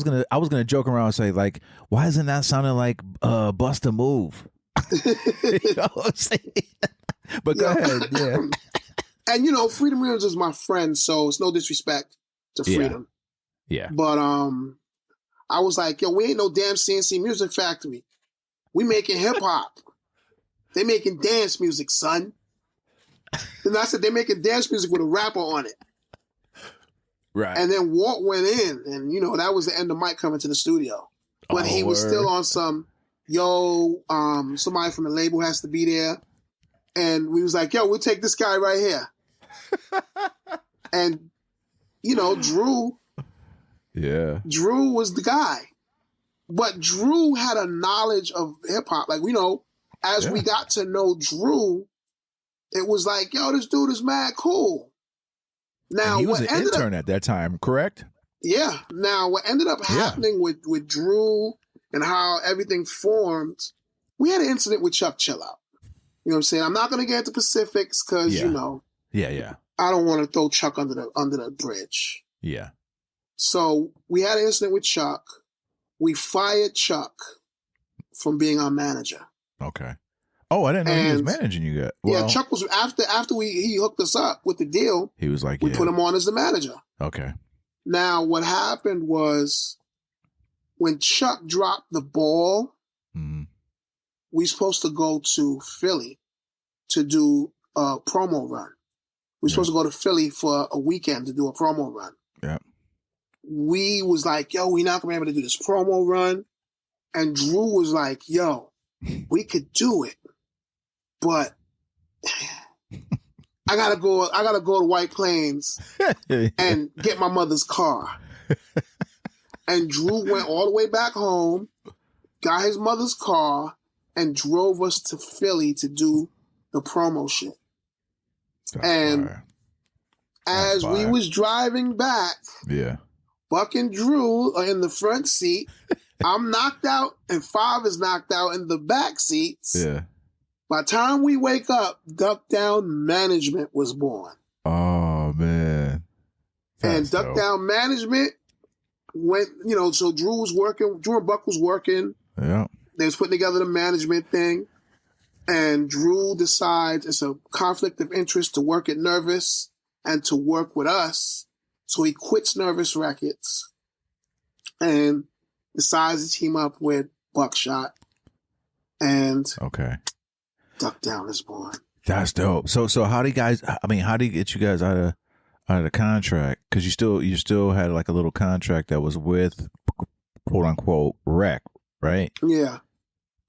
gonna joke around and say, like, why isn't that sounding like Bust a Move? You know what I'm saying? But go ahead, yeah. And Freedom Williams is my friend, so it's no disrespect to Freedom. Yeah. But I was like, yo, we ain't no damn CNC Music Factory. We making hip hop. They making dance music, son. And I said they making dance music with a rapper on it. Right. And then Walt went in, and that was the end of Mike coming to the studio. But he was still on some, somebody from the label has to be there. And we was like, yo, we'll take this guy right here. And, Drew. Yeah. Drew was the guy. But Drew had a knowledge of hip hop. Like, as we got to know Drew, it was like, yo, this dude is mad cool. Now, and he was an intern at that time, correct? Yeah. Now, what ended up happening with Drew and how everything formed, we had an incident with Chuck Chillout. You know what I'm saying? I'm not going to get into specifics because, Yeah. I don't want to throw Chuck under the bridge. Yeah. So we had an incident with Chuck. We fired Chuck from being our manager. Okay. Oh, I didn't know he was managing you yet. Well, yeah, Chuck was after he hooked us up with the deal. He was like, we put him on as the manager. Okay. Now, what happened was when Chuck dropped the ball, we were supposed to go to Philly to do a promo run. We were supposed to go to Philly for a weekend to do a promo run. Yeah. We was like, yo, we're not going to be able to do this promo run. And Drew was like, yo, we could do it. But I gotta go to White Plains and get my mother's car. And Drew went all the way back home, got his mother's car, and drove us to Philly to do the promo shit. As we was driving back, Buck and Drew are in the front seat. I'm knocked out, and Five is knocked out in the back seats. Yeah. By the time we wake up, Duck Down Management was born. Oh, man. And Duck Down Management went, so Drew and Buck was working. Yeah. They was putting together the management thing. And Drew decides it's a conflict of interest to work at Nervous and to work with us. So he quits Nervous Records and decides to team up with Buckshot. And Okay. Duck Down is born. That's dope. So how do you guys? I mean, how do you get you guys out of the contract? Because you still had like a little contract that was with quote unquote Rec, right? Yeah.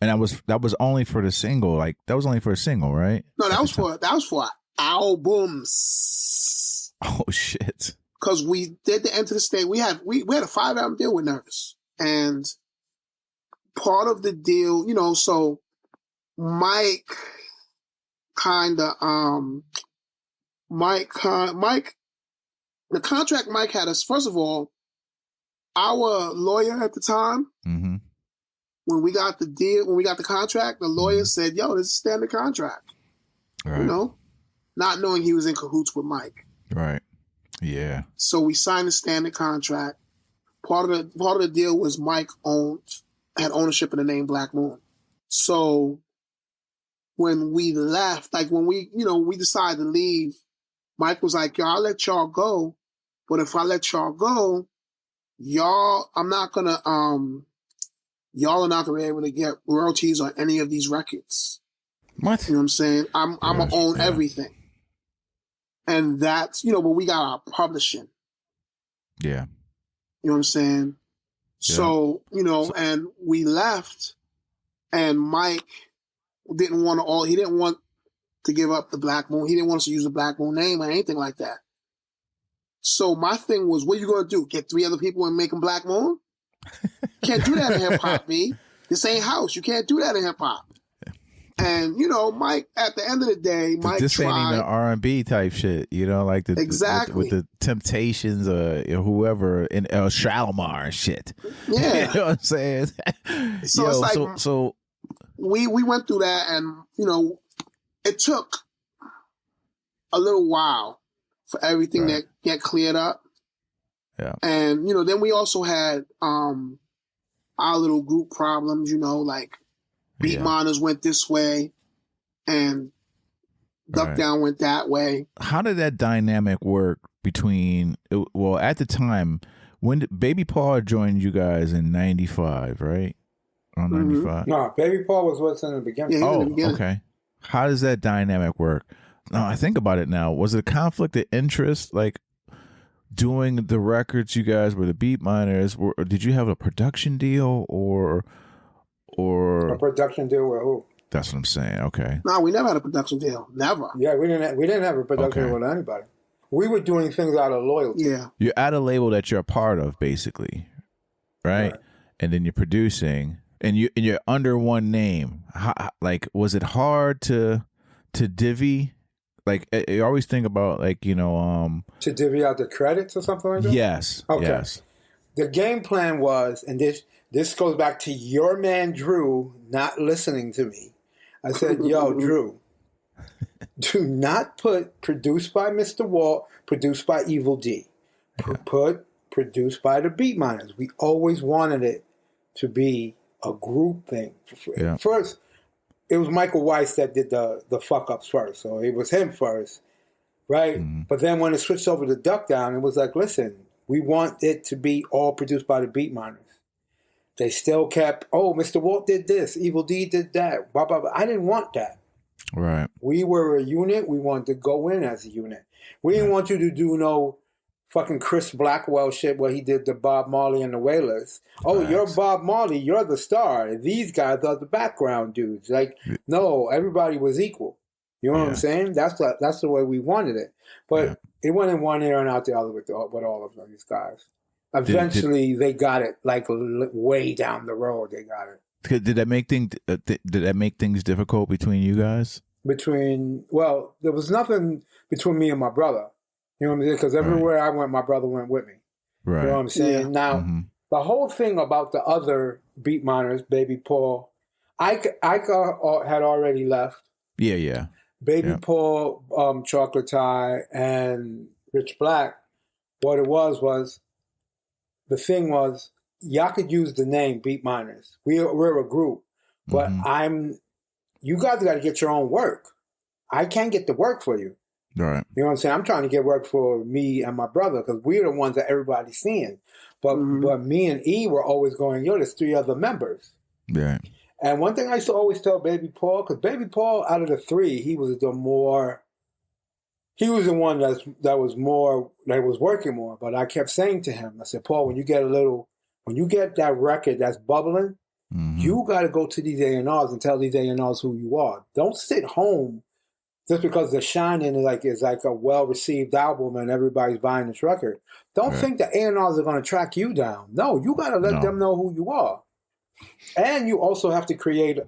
And that was only for the single. Like that was only for a single, right? No, that was for albums. Oh shit. Because we did the Enter the State. We had a 5-album deal with Nervous, and part of the deal, so Mike kind of Mike the contract Mike had us. First of all, our lawyer at the time, Mm-hmm. when we got the contract, the lawyer said, "Yo, this is standard contract." Right. Not knowing he was in cahoots with Mike. Right. Yeah. So we signed a standard contract. Part of the deal was Mike had ownership of the name Black Moon. So when we left, like when we decided to leave, Mike was like, "Yo, I'll let y'all go, but if I let y'all go, y'all are not gonna be able to get royalties on any of these records." What? You know what I'm saying? I'm gonna own everything. And that's, but we got our publishing. Yeah. You know what I'm saying? Yeah. So, and we left, and Mike didn't want to give up the Black Moon. He didn't want us to use the Black Moon name or anything like that. So my thing was, what are you going to do? Get 3 other people and make them Black Moon? Can't do that in hip hop, B. This ain't house. You can't do that in hip hop. And, Mike, at the end of the day, Mike this ain't even R&B type shit, like exactly with the Temptations or whoever in El Shalimar and shit. Yeah. You know what I'm saying? So it's like, so we went through that, and, it took a little while for everything to get cleared up. Yeah. And, then we also had our little group problems, like Beatminerz went this way and Duck Down went that way. How did that dynamic work between, at the time, when did Baby Paul joined you guys in 95, right? Around 95? No, Baby Paul was what's in the beginning. Yeah, oh, okay. How does that dynamic work? Now, I think about it now. Was it a conflict of interest, like doing the records you guys were the Beatminerz? Or did you have a production deal or a production deal with who? That's what I'm saying. Okay. No, we never had a production deal. Never. Yeah, we didn't have a production deal with anybody. We were doing things out of loyalty. Yeah. You're at a label that you're a part of, basically, right? And then you're producing, and you're under one name. Like, was it hard to divvy? Like, I always think about, like, to divvy out the credits or something like that. Yes. Okay. Yes. The game plan was, and this goes back to your man Drew not listening to me. I said, "Yo, Drew, do not put produced by Mr. Walt, produced by Evil D. Put produced by the Beatminerz." We always wanted it to be a group thing. Yeah. First, it was Michael Weiss that did the fuck ups first, so it was him first, right? Mm-hmm. But then when it switched over to Duck Down, it was like, listen, we want it to be all produced by the Beatminerz. They still kept, Mr. Walt did this, Evil D did that, blah, blah, blah. I didn't want that. Right. We were a unit. We wanted to go in as a unit. We didn't want you to do no fucking Chris Blackwell shit where he did the Bob Marley and the Wailers. Oh, you're Bob Marley. You're the star. These guys are the background dudes. Like, no, everybody was equal. You know what I'm saying? That's the way we wanted it. But it went in one ear and out the other with all of these guys. Eventually, they got it, like way down the road. They got it. Did that make things difficult between you guys? There was nothing between me and my brother. You know what I'm saying? Because everywhere I went, my brother went with me. Right. You know what I'm saying? Yeah. Now, the whole thing about the other Beatminerz, Baby Paul, Ike had already left. Yeah. Baby Paul, Chocolate Tie, and Rich Black. What it was the thing was, y'all could use the name Beatminerz. We're a group, but you guys got to get your own work. I can't get the work for you. Right. You know what I'm saying? I'm trying to get work for me and my brother because we're the ones that everybody's seeing. But me and E were always going, yo, there's 3 other members. Yeah. And one thing I used to always tell Baby Paul, because Baby Paul, out of the three, he was the one that was working more. But I kept saying to him, I said, Paul, when you get that record that's bubbling, you got to go to these A&Rs and tell these A&Rs who you are. Don't sit home just because The Shining is like a well-received album and everybody's buying this record. Don't think the A&Rs are going to track you down. No, you got to let them know who you are. And you also have to create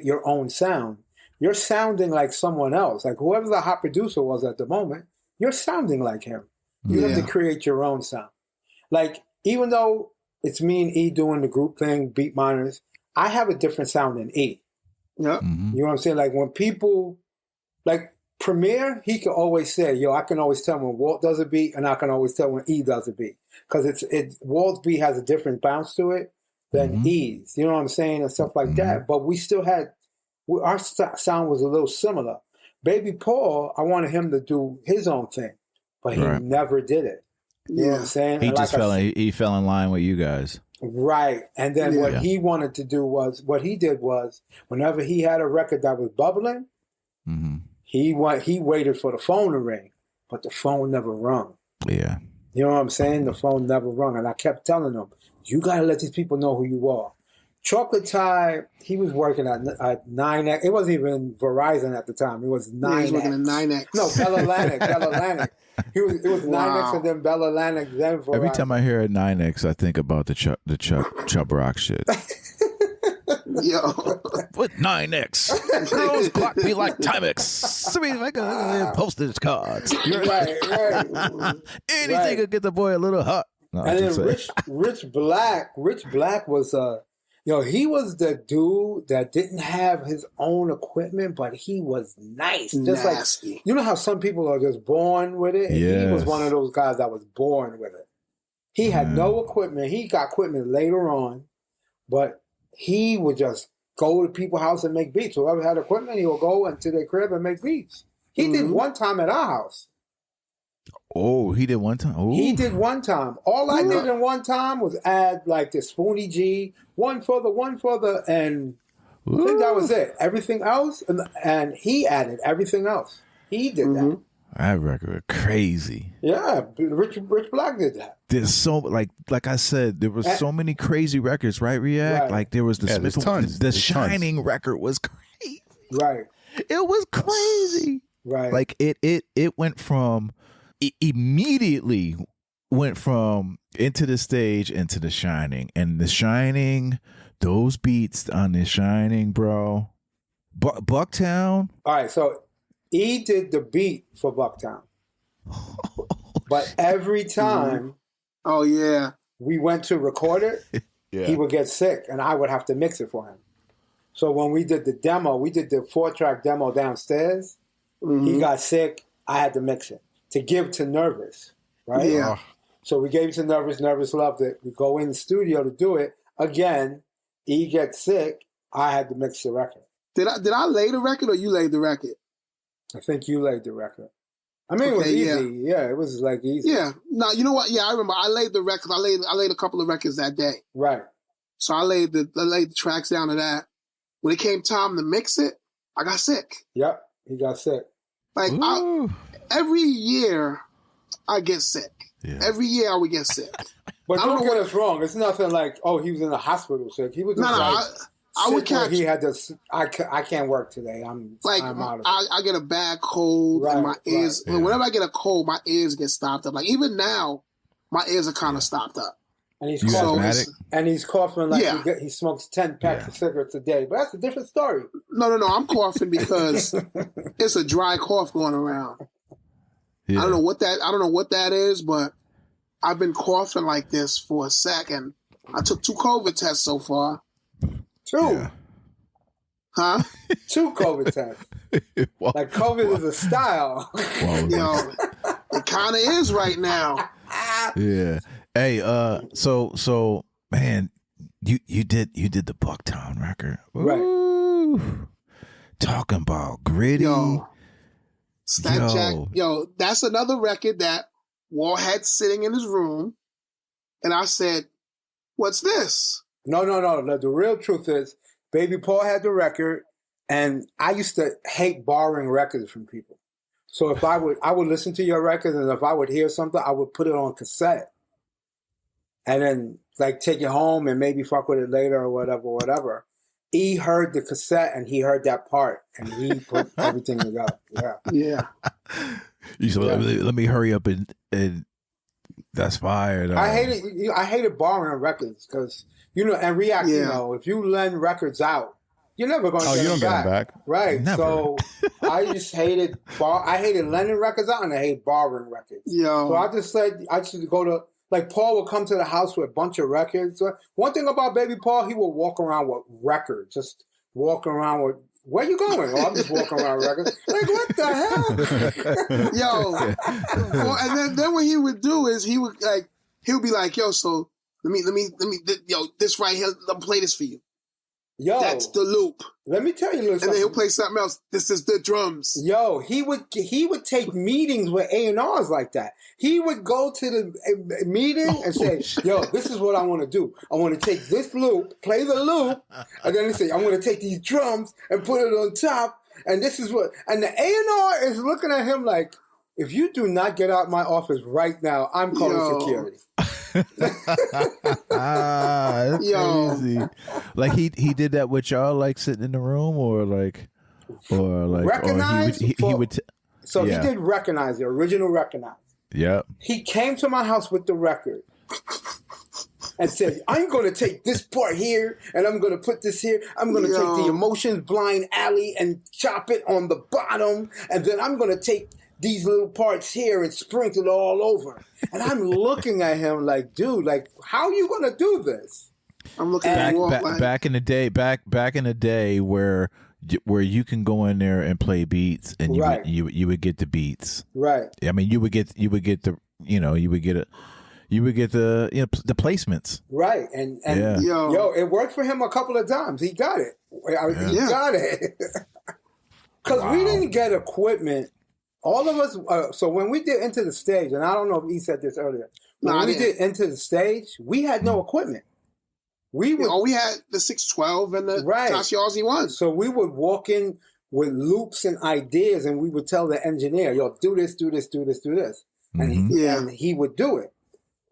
your own sound. You're sounding like someone else. Like whoever the hot producer was at the moment, you're sounding like him. You have to create your own sound. Like, even though it's me and E doing the group thing, Beatminerz, I have a different sound than E. Yeah. You know what I'm saying? Like when people, like Premier, he can always say, yo, I can always tell when Walt does a beat and I can always tell when E does a beat. Because Walt's beat has a different bounce to it than E's. You know what I'm saying? And stuff like that. But we still had, our sound was a little similar. Baby Paul, I wanted him to do his own thing. But he never did it. You know what I'm saying? He just he fell in line with you guys. Right. And then what he wanted to do was, what he did was, whenever he had a record that was bubbling, he waited for the phone to ring, but the phone never rung. Yeah. You know what I'm saying? The phone never rung. And I kept telling him, you got to let these people know who you are. Chocolate Tie, he was working at 9X. It wasn't even Verizon at the time. It was 9X. He was working at 9X. No, Bell Atlantic. It was 9X and then Bell Atlantic, then Verizon. Every time I hear a 9X, I think about the Chubb Rock shit. Yo. With 9X. Girls clock me like Timex. I mean, like postage cards. Right. Anything could get the boy a little hot. No, and then Rich Black was he was the dude that didn't have his own equipment, but he was nice. Just nasty. Like, you know how some people are just born with it? Yes. He was one of those guys that was born with it. He had no equipment. He got equipment later on, but he would just go to people's house and make beats. Whoever had equipment, he would go into their crib and make beats. He did one time at our house. Oh, he did one time? Ooh. He did one time. All I did in one time was add like the Spoonie G, one for the, and I think that was it. Everything else, and he added everything else. He did that. That record was crazy. Yeah, Rich Black did that. There's so, like I said, there was so many crazy records, right, React? Right. Like there was the Smiff, the Shining record was crazy. Right. It was crazy. Right. Like it went from... immediately went from Into the Stage into The Shining. And The Shining, those beats on The Shining, bro. Bucktown. All right, so E did the beat for Bucktown. But every time we went to record it, he would get sick and I would have to mix it for him. So when we did the demo, we did the 4-track demo downstairs. He got sick, I had to mix it. To give to Nervous, right? Yeah. So we gave it to Nervous. Nervous loved it. We go in the studio to do it. Again, E gets sick. I had to mix the record. Did I lay the record or you laid the record? I think you laid the record. I mean, it was easy. Yeah, it was like easy. Yeah. No, you know what? Yeah, I remember. I laid the record. I laid a couple of records that day. Right. So I laid the tracks down to that. When it came time to mix it, I got sick. Yep, he got sick. Like every year, I get sick. Yeah. Every year, I would get sick. But don't get us wrong. It's nothing like, he was in the hospital sick. He was just I would catch. He had this. I can't work today. I'm out of it. I get a bad cold and my ears. Yeah. Whenever I get a cold, my ears get stopped up. Like even now, my ears are kind of stopped up. And he's coughing. And he's coughing like he smokes 10 packs of cigarettes a day. But that's a different story. No. I'm coughing because it's a dry cough going around. Yeah. I don't know what that is, but I've been coughing like this for a second. I took 2 COVID tests so far. 2? Yeah. Huh? 2 COVID tests. Like COVID is a style. Yo, it kind of is right now. Yeah. Hey, so man, you did the Bucktown record, right? Talking about gritty. Yo, that's another record that Walt had sitting in his room, and I said, "What's this?" No. The real truth is, Baby Paul had the record, and I used to hate borrowing records from people. So if I would listen to your records, and if I would hear something, I would put it on cassette, and then like take it home and maybe fuck with it later or whatever. He heard the cassette and he heard that part, and he put everything together. Yeah. You said, let me hurry up and that's fire. I hated borrowing records because and React. If you lend records out, you're never going to get them back. Right. Never. So I just hated lending records out, and I hate borrowing records. Yo. So I just said I should go to, like, Paul would come to the house with a bunch of records. One thing about Baby Paul, he would walk around with records, just walking around with, where you going? Oh, I'm just walking around with records. Like, what the hell? Yo. Well, and then what he would do is he would be like, yo, so let me, this right here, let me play this for you. Yo, that's the loop. Let me tell you a little something. And then he'll play something else. This is the drums. Yo, he would take meetings with A&Rs like that. He would go to the meeting and say, yo, this is what I want to do. I want to take this loop, play the loop, and then he say, I'm going to take these drums and put it on top, and this is what... And the A&R is looking at him like, if you do not get out my office right now, I'm calling security. That's crazy. Like he did that with y'all, like sitting in the room, or Recognize. He did Recognize, the original Recognize. Yep. He came to my house with the record and said, I'm going to take this part here, and I'm going to put this here. I'm going to take the Emotions Blind Alley and chop it on the bottom, and then I'm going to take these little parts here and sprinkle it all over. And I'm looking at him like, dude, like, how are you going to do this? I'm looking at back in the day where you can go in there and play beats, and you would get the beats. Right. I mean, you would get the placements. Right. And it worked for him a couple of times. He got it. He got it. Because we didn't get equipment. All of us, so when we did Into the Stage, and I don't know if he said this earlier, when we did Into the Stage, we had no equipment. We had the 612 and the Tashiazi Z1. So we would walk in with loops and ideas, and we would tell the engineer, yo, do this, do this, do this, do this. And he would do it.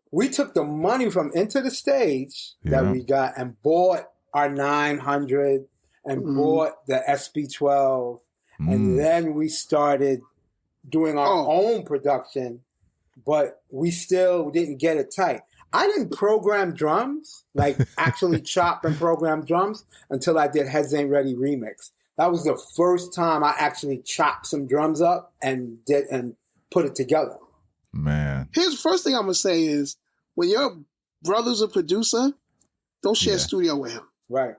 We took the money from Into the Stage that we got and bought our 900 and bought the SB12, and then we started doing our own production, but we still didn't get it tight. I didn't program drums, like actually chop and program drums, until I did Heads Ain't Ready remix. That was the first time I actually chopped some drums up and put it together. Man. Here's the first thing I'm going to say is, when your brother's a producer, don't share a studio with him. Right.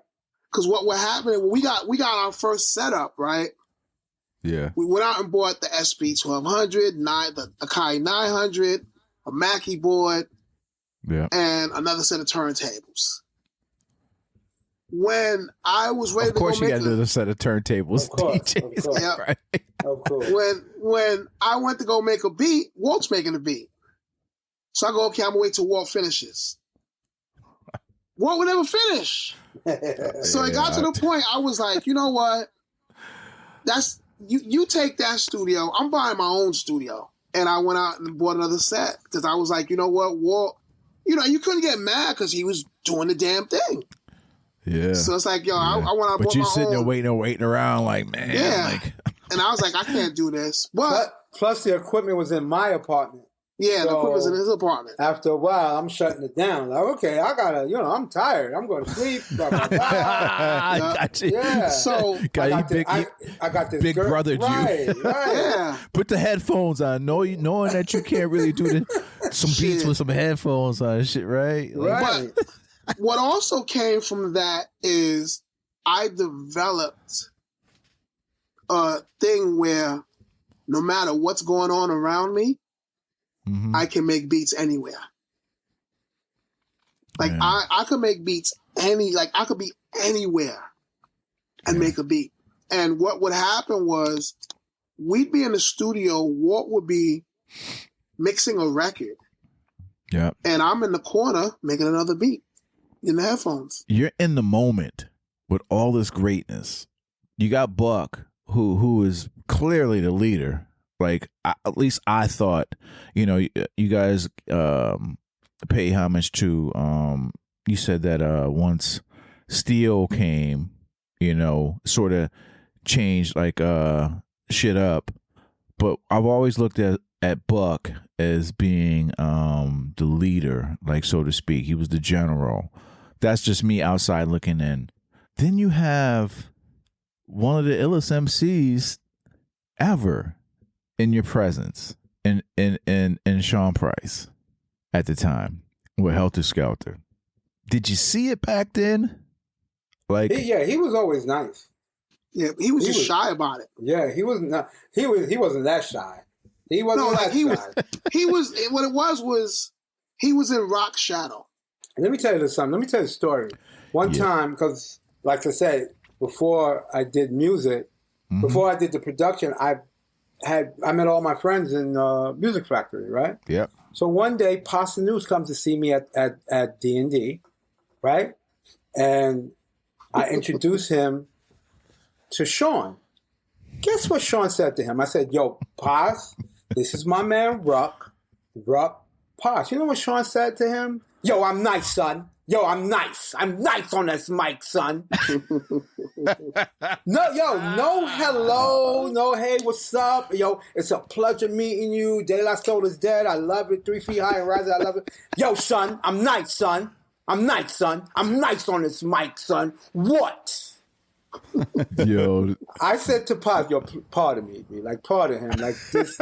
Because what happened, when we got our first setup, right? Yeah. We went out and bought the SB1200, the Akai 900, a Mackie board, and another set of turntables. When I was ready to go make... Of course you got another set of turntables, DJs. Of course. Right? Of course. When I went to go make a beat, Walt's making a beat. So I go, okay, I'm going to wait till Walt finishes. Walt would never finish. So it got to the point, I was like, you know what? You take that studio. I'm buying my own studio. And I went out and bought another set because I was like, you know what, Walt, you couldn't get mad because he was doing the damn thing. Yeah. So it's like, yo, I went out and bought my own. But you're sitting there waiting around like, man. Yeah. Like... And I was like, I can't do this. But plus the equipment was in my apartment. Yeah, the equipment was in his apartment. After a while, I'm shutting it down. Like, okay, I gotta, I'm tired. I'm going to sleep. I got you. Yeah. So I got this big brother, right. Yeah. Put the headphones on, knowing that you can't really do some beats with some headphones on and shit, right? Right. But what also came from that is I developed a thing where no matter what's going on around me, I can make beats anywhere. Like I could make beats I could be anywhere and make a beat. And what would happen was we'd be in the studio, Walt would be mixing a record. Yeah. And I'm in the corner making another beat. In the headphones. You're in the moment with all this greatness. You got Buck, who is clearly the leader. Like, at least I thought, you know, you guys pay homage to, you said that once Steel came, you know, sort of changed like shit up. But I've always looked at Buck as being the leader, like, so to speak. He was the general. That's just me outside looking in. Then you have one of the illest MCs ever in your presence, in Sean Price at the time with Helter Skelter. Did you see it back then? Like, he was always nice. Yeah, he was shy about it. Yeah, he wasn't that shy. He wasn't shy. He was what it was he was in Rock Shadow. Let me tell you something. Let me tell you a story. One time, because like I said, before I did music, before I did the production, I met all my friends in Music Factory, right? Yep. So one day, Pasta News comes to see me at D&D, right? And I introduced him to Sean. Guess what Sean said to him? I said, yo, Paz, this is my man, Ruck, Paz. You know what Sean said to him? Yo, I'm nice, son. Yo, I'm nice. I'm nice on this mic, son. No hello, no hey, what's up? Yo, it's a pleasure meeting you. De La Soul is dead. I love it. 3 feet high and rising. I love it. Yo, son, I'm nice, son. I'm nice, son. I'm nice on this mic, son. What? Yo, I said to Paz, yo, pardon me, like, pardon him. Like, this,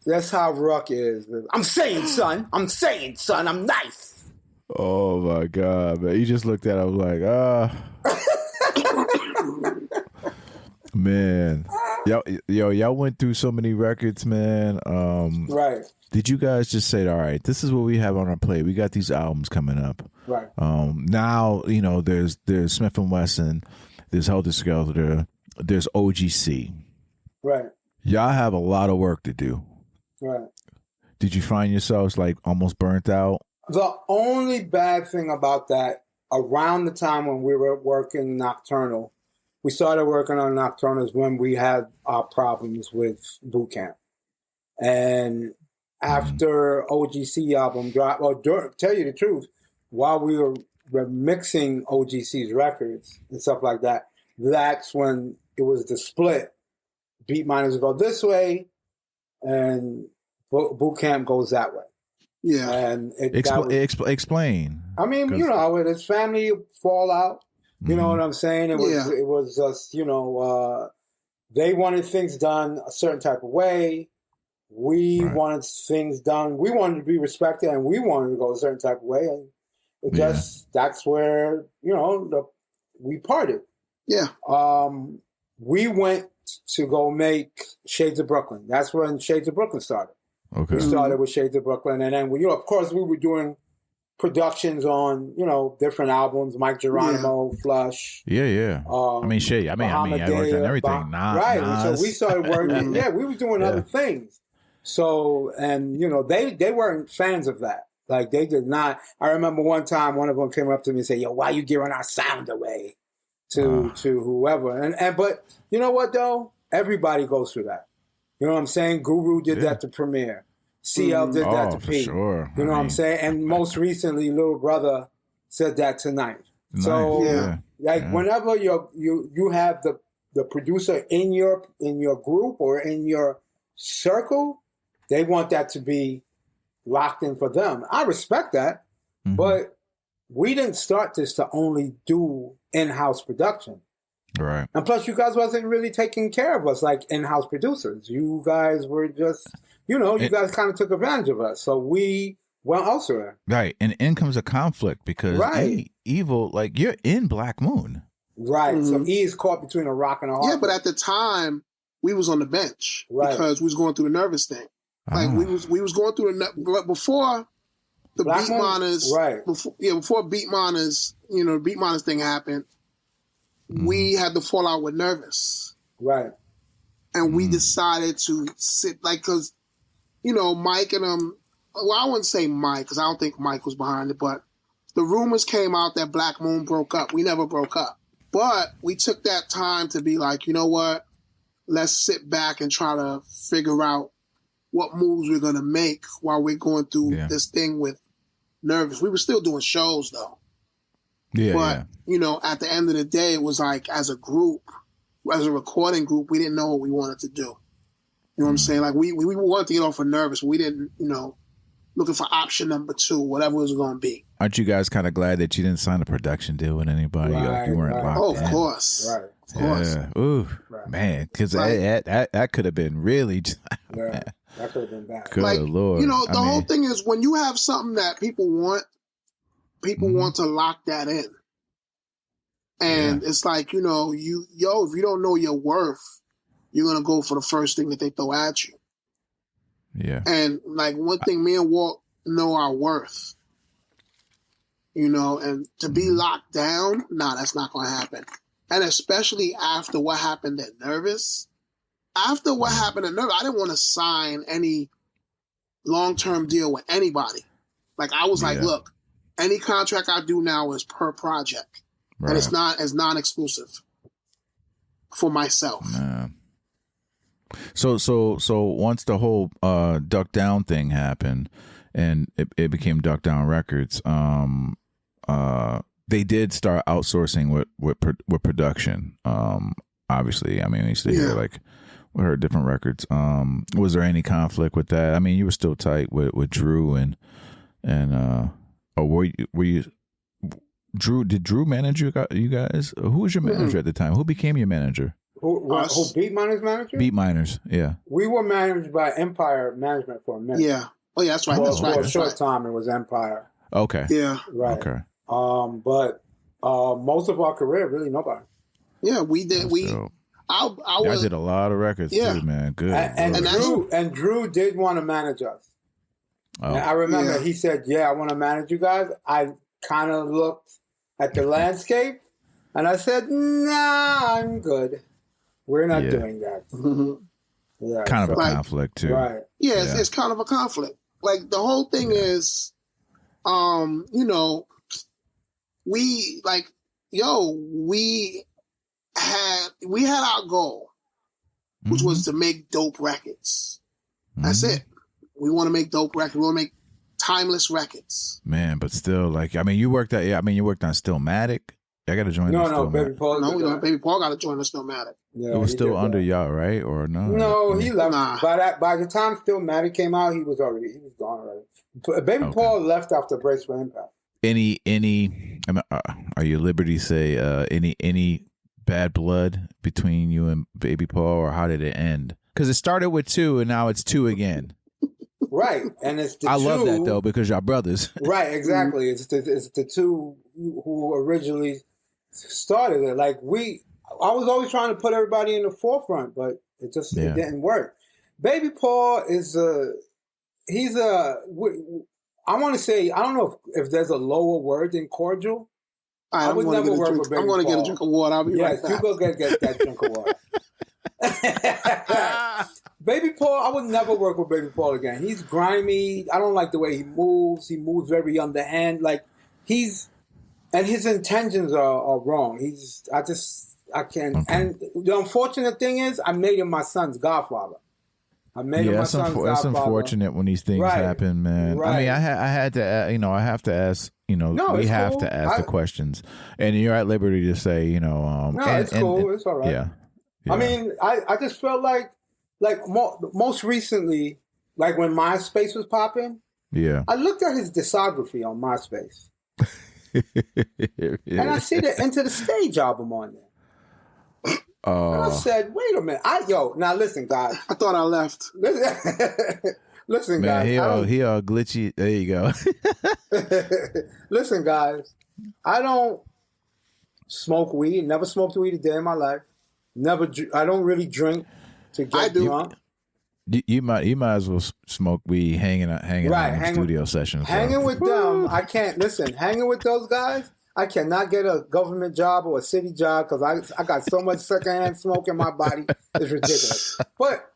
that's how Ruck is. I'm saying, son, I'm nice. oh my God, man. You just looked at it, I was like, man. Y'all went through so many records, man. Right. Did you guys just say, all right, this is what we have on our plate. We got these albums coming up. Right. Now, you know, there's Smiff and Wessun, there's Helter Skelter, there's OGC. Right. Y'all have a lot of work to do. Right. Did you find yourselves like almost burnt out? The only bad thing about that, around the time when we were working Nocturnal, we started working on Nocturnals when we had our problems with Boot Camp. And after OGC album dropped, tell you the truth, while we were mixing OGC's records and stuff like that, that's when it was the split. Beatminerz go this way, and Boot Camp goes that way. Yeah. And explain. I mean, you know, with his family fallout, you know what I'm saying? It was just, you know, they wanted things done a certain type of way. We wanted things done. We wanted to be respected, and we wanted to go a certain type of way. And it that's where, you know, we parted. Yeah. We went to go make Shades of Brooklyn. That's when Shades of Brooklyn started. Okay. We started with Shades of Brooklyn, and then we, you know, of course, we were doing productions on, you know, different albums, Mike Geronimo, Flush. Yeah. I mean, I worked on everything. Right. Nas. So we started working. we were doing other things. So, and, you know, they weren't fans of that. Like, they did not. I remember one time one of them came up to me and said, yo, why you giving our sound away to whoever? And but you know what, though? Everybody goes through that. You know what I'm saying? Guru did that to Premier. CL did that to P. Sure. You know what I'm saying? And most recently, Little Brother said that tonight. So, whenever you have the producer in your group or in your circle, they want that to be locked in for them. I respect that, but we didn't start this to only do in-house production. Right. And plus, you guys wasn't really taking care of us like in-house producers. You guys were just, you know, you guys kind of took advantage of us. So we went elsewhere. Right. And in comes a conflict because Evil, like, you're in Black Moon. Right. So E is caught between a rock and a hard place. Yeah, but at the time, we was on the bench because we was going through the nervous thing. Like, we was going through before the Beatminerz, before Beatminerz, you know, the Beatminerz thing happened. We had the fallout with Nervous. Right. And we decided to sit, like, because, you know, Mike and well, I wouldn't say Mike, because I don't think Mike was behind it, but the rumors came out that Black Moon broke up. We never broke up. But we took that time to be like, you know what? Let's sit back and try to figure out what moves we're going to make while we're going through this thing with Nervous. We were still doing shows, though. Yeah, but, you know, at the end of the day, it was like, as a group, as a recording group, we didn't know what we wanted to do. You know what I'm saying? Like, we wanted to get off of Nervous. We didn't, you know, looking for option number 2, whatever it was going to be. Aren't you guys kind of glad that you didn't sign a production deal with anybody? Right, you weren't locked Oh, of in. course. Right. Of course. Yeah. Ooh, man, because that could have been really. Yeah, that could have been bad. Good like, Lord. you know, the whole thing is when you have something that people want to lock that in. And it's like, you know, if you don't know your worth, you're going to go for the first thing that they throw at you. Yeah. And like one thing, me and Walt know our worth. You know, and to be locked down, that's not going to happen. And especially after what happened at Nervous. After what happened at Nervous, I didn't want to sign any long-term deal with anybody. Like, I was like, look, any contract I do now is per project. Right. And it's non-exclusive for myself. So once the whole Duck Down thing happened and it became Duck Down Records, they did start outsourcing with production. Obviously, I mean, I used to hear we heard different records. Was there any conflict with that? I mean, you were still tight with Drew and were you Drew? Did Drew manage you guys? Who was your manager at the time? Who became your manager? Who Beatminerz manager? Beatminerz, yeah. We were managed by Empire Management for a minute. Yeah. Oh yeah, that's right. For a short time, it was Empire. Okay. Yeah. Right. Okay. But most of our career, really nobody. Yeah, we did. I did a lot of records too, man. Good. And Drew did want to manage us. Oh. And I remember he said, "Yeah, I want to manage you guys." I kind of looked at the landscape, and I said, "Nah, I'm good. We're not doing that." Yeah, kind of a conflict too, right? Yeah, it's kind of a conflict. Like the whole thing is, you know, we had our goal, which was to make dope records. That's it. We want to make dope records. We want to make timeless records. Man, but still, like, I mean, you worked on Stillmatic. I got to join. Baby Paul. Baby Paul got to join the Stillmatic. Yeah, it was still under y'all, right? Or no? No, he left. Nah. By the time Stillmatic came out, he was gone already. Baby Paul left after Brace for Impact. Are you at liberty to say any bad blood between you and Baby Paul, or how did it end? Because it started with 2 and now it's 2 again. Right, and it's the I two, love that though, because y'all brothers. Right, exactly. It's the 2 who originally started it. Like I was always trying to put everybody in the forefront, but it didn't work. Baby Paul is I want to say, I don't know if there's a lower word than cordial. I would never work with Baby Paul. I'm going to get a drink of water. I'll be right back. You go get that drink of water. Baby Paul, I would never work with Baby Paul again. He's grimy. I don't like the way he moves. He moves very underhand. Like and his intentions are wrong. I can't. Okay. And the unfortunate thing is, I made him my son's godfather. That's unfortunate when these things happen, man. Right. I mean, I have to ask. We have to ask the questions, and you're at liberty to say, it's cool. It's all right. Yeah. I mean, I just felt like most recently, like when MySpace was popping. Yeah. I looked at his discography on MySpace, and I see the Enter the Stage album on there. And I said, wait a minute. Now listen, guys. I thought I left. Listen, man, guys. He all glitchy. There you go. Listen, guys. I don't smoke weed. Never smoked weed a day in my life. I don't really drink to get drunk. You might as well smoke weed hanging out in studio sessions. Hanging with them, I can't. Listen, hanging with those guys, I cannot get a government job or a city job because I got so much secondhand smoke in my body. It's ridiculous. But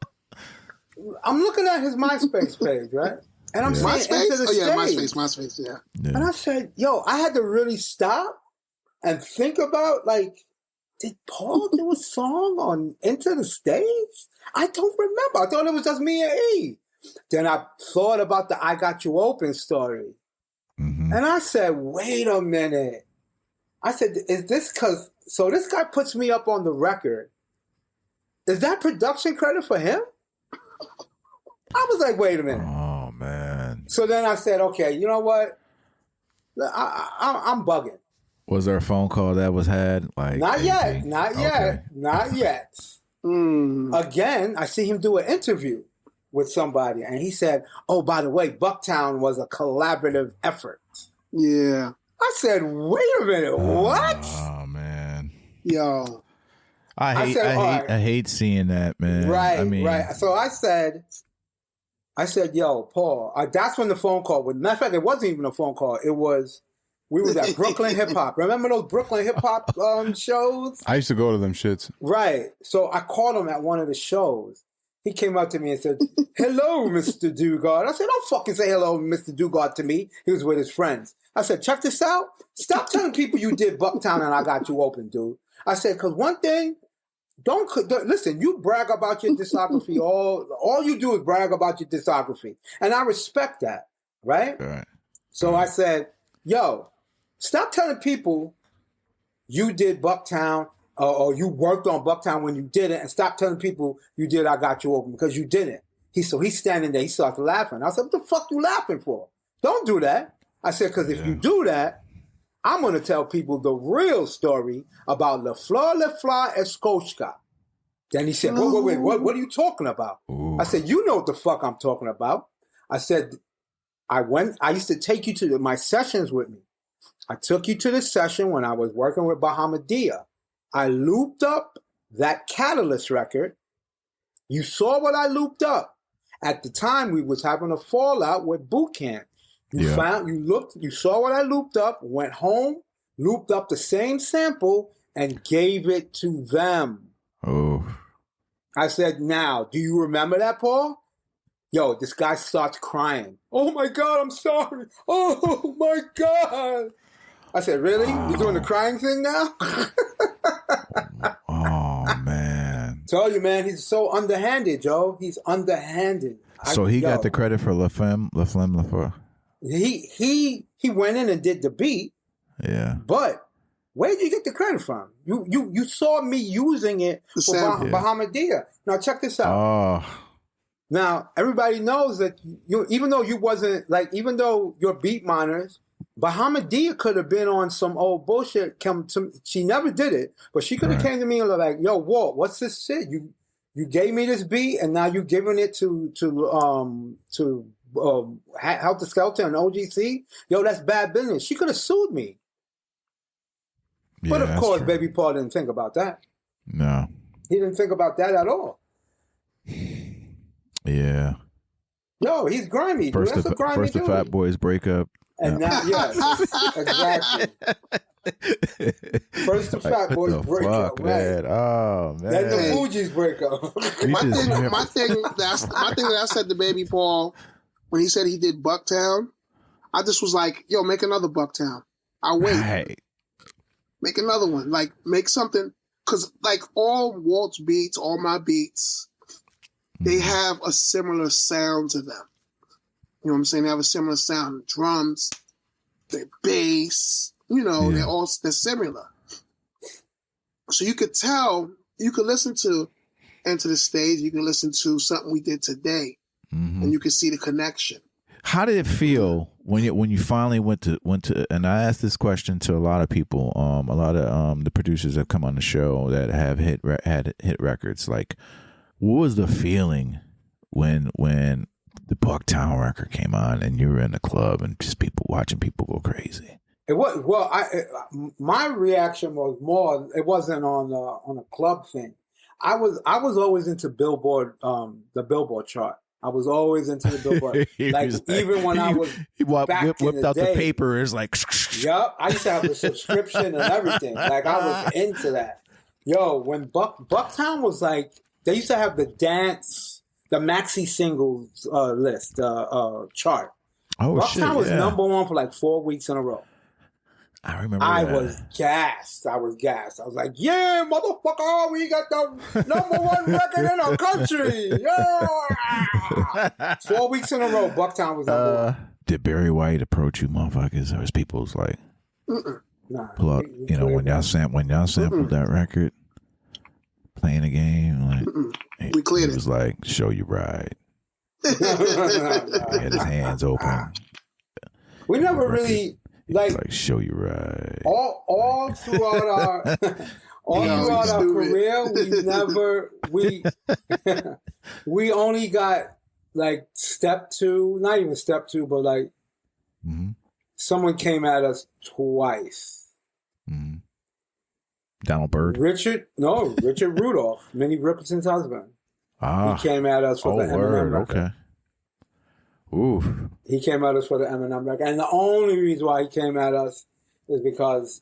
I'm looking at his MySpace page, right? And I'm saying, enter the stage. MySpace, yeah. And I said, yo, I had to really stop and think about, like, did Paul do a song on Enter the Stage? I don't remember. I thought it was just me and E. Then I thought about the I Got You Open story. Mm-hmm. And I said, wait a minute. I said, is this because, so this guy puts me up on the record. Is that production credit for him? I was like, wait a minute. Oh, man. So then I said, okay, you know what? I'm bugging. Was there a phone call that was had? Like, not AP? yet. Okay. Not yet. Again, I see him do an interview with somebody, and he said, oh, by the way, Bucktown was a collaborative effort. Yeah. I said, wait a minute, what? Oh, man. Yo. I hate seeing that, man. Right. So I said, yo, Paul, that's when the phone call was. Matter of fact, it wasn't even a phone call. It was, we was at Brooklyn Hip Hop. Remember those Brooklyn Hip Hop shows? I used to go to them shits. Right. So I called him at one of the shows. He came up to me and said, hello, Mr. Dugard. I said, don't fucking say hello, Mr. Dugard to me. He was with his friends. I said, check this out. Stop telling people you did Bucktown and I Got You Open, dude. I said, because one thing, don't listen, you brag about your discography. All you do is brag about your discography. And I respect that, right? Right. So I said, yo, stop telling people you did Bucktown or you worked on Bucktown when you didn't, and stop telling people you did I Got You Open because you didn't. So he's standing there, he started laughing. I said, what the fuck you laughing for? Don't do that. I said, because if you do that, I'm going to tell people the real story about Le Fleur Escoshka. Then he said, wait, what are you talking about? Ooh. I said, you know what the fuck I'm talking about. I said, I used to take you to my sessions with me. I took you to the session when I was working with Bahamadia. I looped up that Catalyst record. You saw what I looped up. At the time, we was having a fallout with Boot Camp. You saw what I looped up, went home, looped up the same sample, and gave it to them. Oh. I said, now, do you remember that, Paul? Yo, this guy starts crying. Oh, my God, I'm sorry. Oh, my God. I said, really? You're doing the crying thing now? Oh, man. Tell you, man, he's so underhanded, Joe. He's underhanded. So he got the credit for La Femme. He went in and did the beat. Yeah. But where did you get the credit from? You saw me using it for Bahamadia. Now check this out. Oh. Now everybody knows that even though you're Beatminerz, Bahamadia could have been on some old bullshit. She never did it, but she could have came to me and was like, "Yo, Walt, what's this shit? You gave me this beat, and now you're giving it to Helter Skelter and OGC. Yo, that's bad business." She could have sued me. Yeah, but of course, true. Baby Paul didn't think about that. No. He didn't think about that at all. Yeah. Yo, he's grimy. First the Fat Boys breakup. And now, yes, exactly. First the Fat Boys breakup, right? Oh man. Then the Fugees breakup. my thing that I said to Baby Paul when he said he did Bucktown, I just was like, yo, make another Bucktown. I'll wait. Right. Make another one. Like, make something. Because, like, all Walt's beats, all my beats, they have a similar sound to them. You know what I'm saying? They have a similar sound. The drums, the bass, they're similar. So you could tell, you could listen to Enter the Stage, you can listen to something we did today, and you can see the connection. How did it feel when you finally went to? And I asked this question to a lot of people, a lot of the producers that come on the show that have had hit records. Like, what was the feeling when the Bucktown record came on and you were in the club and just watching people go crazy? It was my reaction was more. It wasn't on a club thing. I was always into Billboard, the Billboard chart. I was always into the Billboard. Even when I was whipped out the paper, is like, yep. I used to have a subscription and everything. Like, I was into that. Yo, when Bucktown was like, they used to have the the maxi singles list chart. Oh, Bucktown was number one for like 4 weeks in a row. I remember I that. was gassed. I was like, yeah, motherfucker, we got the number one record in the country. Yeah. 4 weeks in a row, Bucktown was number one. Did Barry White approach you motherfuckers? Or his people's like, nah, pull up, when y'all sampled that record, playing a game, like, we cleared it. Was like, show you ride. He had his hands open. We never really... Like show you right. All throughout our career, we only got like step two, not even step two, but like someone came at us twice. Mm-hmm. Donald Byrd? Richard Rudolph, Minnie Riperson's husband. He came at us for the Eminem record. Okay. Oof. He came at us for the Eminem record. And the only reason why he came at us is because,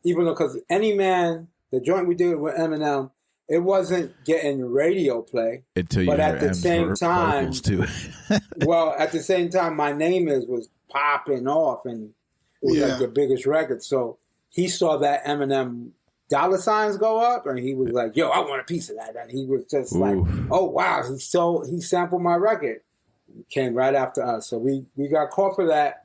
Any Man, the joint we did with Eminem, it wasn't getting radio play. Until you but heard at the same time, too. well, at the same time, My Name Is was popping off, and it was like the biggest record. So he saw that Eminem dollar signs go up, and he was like, yo, I want a piece of that. And he was just like, oh, wow, he sampled my record. Came right after us. So we got caught for that.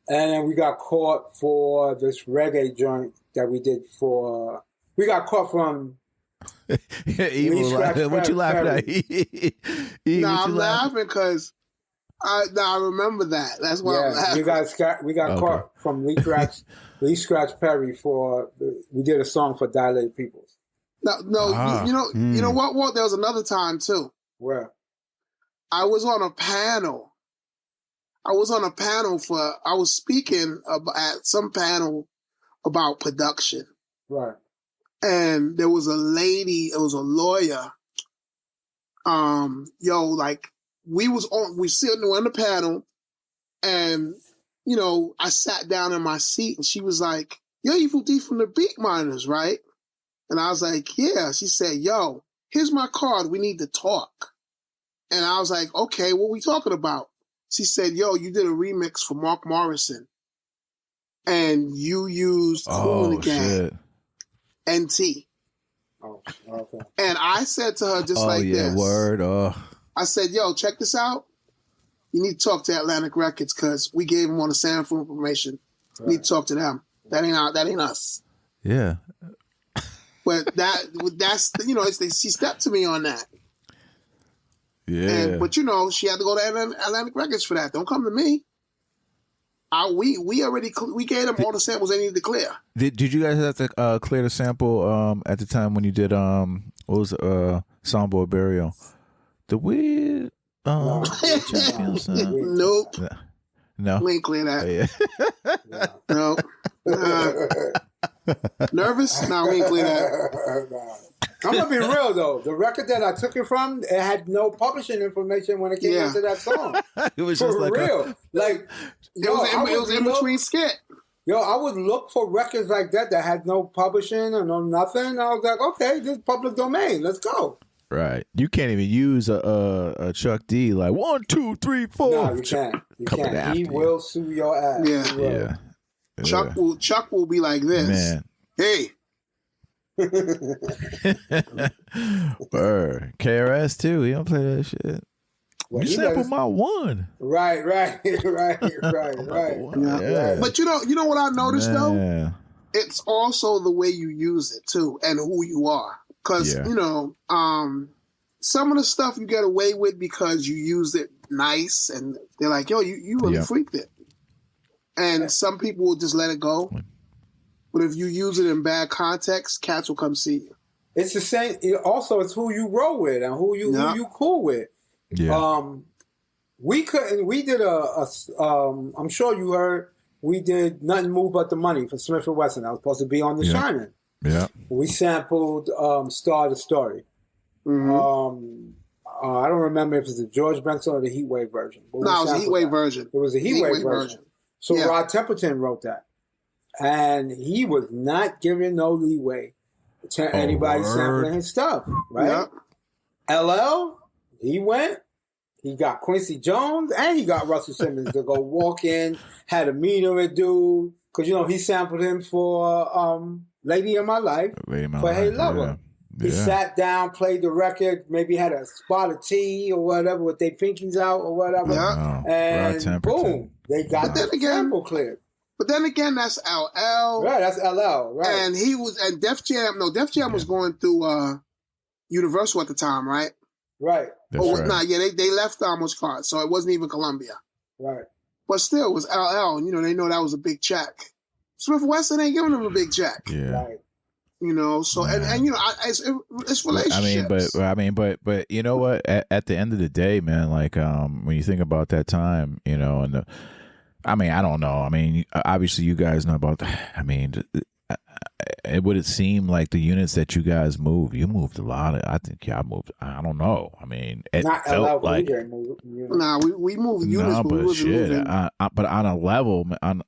And then we got caught for this reggae joint that we did for... We got caught from... What you laughing at? I'm laughing because I remember that. That's why I'm laughing. We got caught from Lee Scratch Perry for... We did a song for Dilated Peoples. You know what, Walt? There was another time, too. Where? I was on a panel. I was speaking at some panel about production. Right. And there was a lady, it was a lawyer. We sitting on the panel, and, I sat down in my seat, and she was like, yo, you from the Beatminerz, right? And I was like, yeah. She said, yo, here's my card. We need to talk. And I was like, okay, what we talking about? She said, yo, you did a remix for Mark Morrison. And you used Cool in the Gang. NT. Oh, okay. And I said to her just this. Word. I said, yo, check this out. You need to talk to Atlantic Records because we gave them all the sample information. Right. You need to talk to them. That ain't us. Yeah. But that's she stepped to me on that. Yeah. But she had to go to Atlantic Records for that. Don't come to me. We gave them all the samples they needed to clear. Did you guys have to clear the sample at the time when you did what was Soundboy Burial? The weird champions? Nope. No. We ain't clear that. No. Nervous? No, we ain't clear that. I'm gonna be real though. The record that I took it from, it had no publishing information when it came into that song. It was for just like real. It was in between skit. Yo, I would look for records like that had no publishing or no nothing. I was like, okay, this is public domain. Let's go. Right. You can't even use a Chuck D like 1, 2, 3, 4. No, you can't. You can't. He will sue your ass. Yeah. Chuck will be like this. Man. Hey. KRS too. He don't play that shit. Well, you sampled my one. Right. Yeah. But you know what I noticed though? It's also the way you use it too, and who you are. Because some of the stuff you get away with because you used it nice, and they're like, "Yo, you really freaked it." And some people will just let it go. But if you use it in bad context, cats will come see you. It's the same. Also, it's who you roll with and who you cool with. Yeah. We did I'm sure you heard. We did Nothing Move But the Money for Smiff and Wessun. I was supposed to be on The Shining. Yeah. We sampled Star the Story. Mm-hmm. I don't remember if it was the George Benson or the Heatwave version. No, it was a Heatwave version. It was a Heatwave version. So Rod Temperton wrote that. And he was not giving no leeway to anybody sampling his stuff, right? Yeah. LL, he he got Quincy Jones, and he got Russell Simmons to go walk in, had a meeting with dude, because, you know, he sampled him for Lady in My Life, for Hey Lover. He sat down, played the record, maybe had a spot of tea or whatever with their pinkies out or whatever, and boom, they got the sample cleared. But then again, that's LL. Right, that's LL, right. And Def Jam was going through Universal at the time, right? Right. They left Almost Cards, so it wasn't even Columbia. Right. But still, it was LL, and, you know, they know that was a big check. Smith Wessun ain't giving them a big check. Yeah. Right. You know, so, and you know, it's relationships. But you know what? At the end of the day, man, like, when you think about that time, you know, and I don't know. I mean, obviously you guys know about, it would seem like the units that you guys moved, you moved a lot of, I think y'all moved, I don't know. I mean, it not felt LL like, we moved units, but we wasn't moving. But on a level, on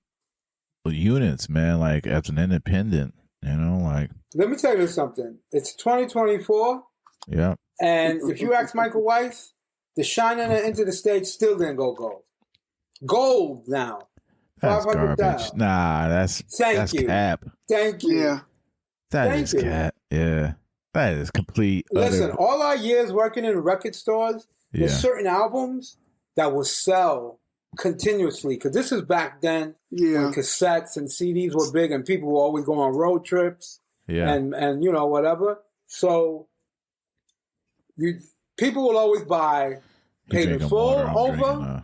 units, man, like as an independent, you know, like. Let me tell you something. It's 2024. Yeah. And if you ask Michael Weiss, the Shining Into the Stage still didn't go gold. Gold now. That's garbage. Nah, that's cap. Thank you. Yeah. That is cap. Yeah. That is complete. Listen, all our years working in record stores, there's certain albums that will sell continuously. Because this is back then when cassettes and CDs were big and people were always going on road trips. Yeah. And you know, whatever. So people will always buy Paid in Full over.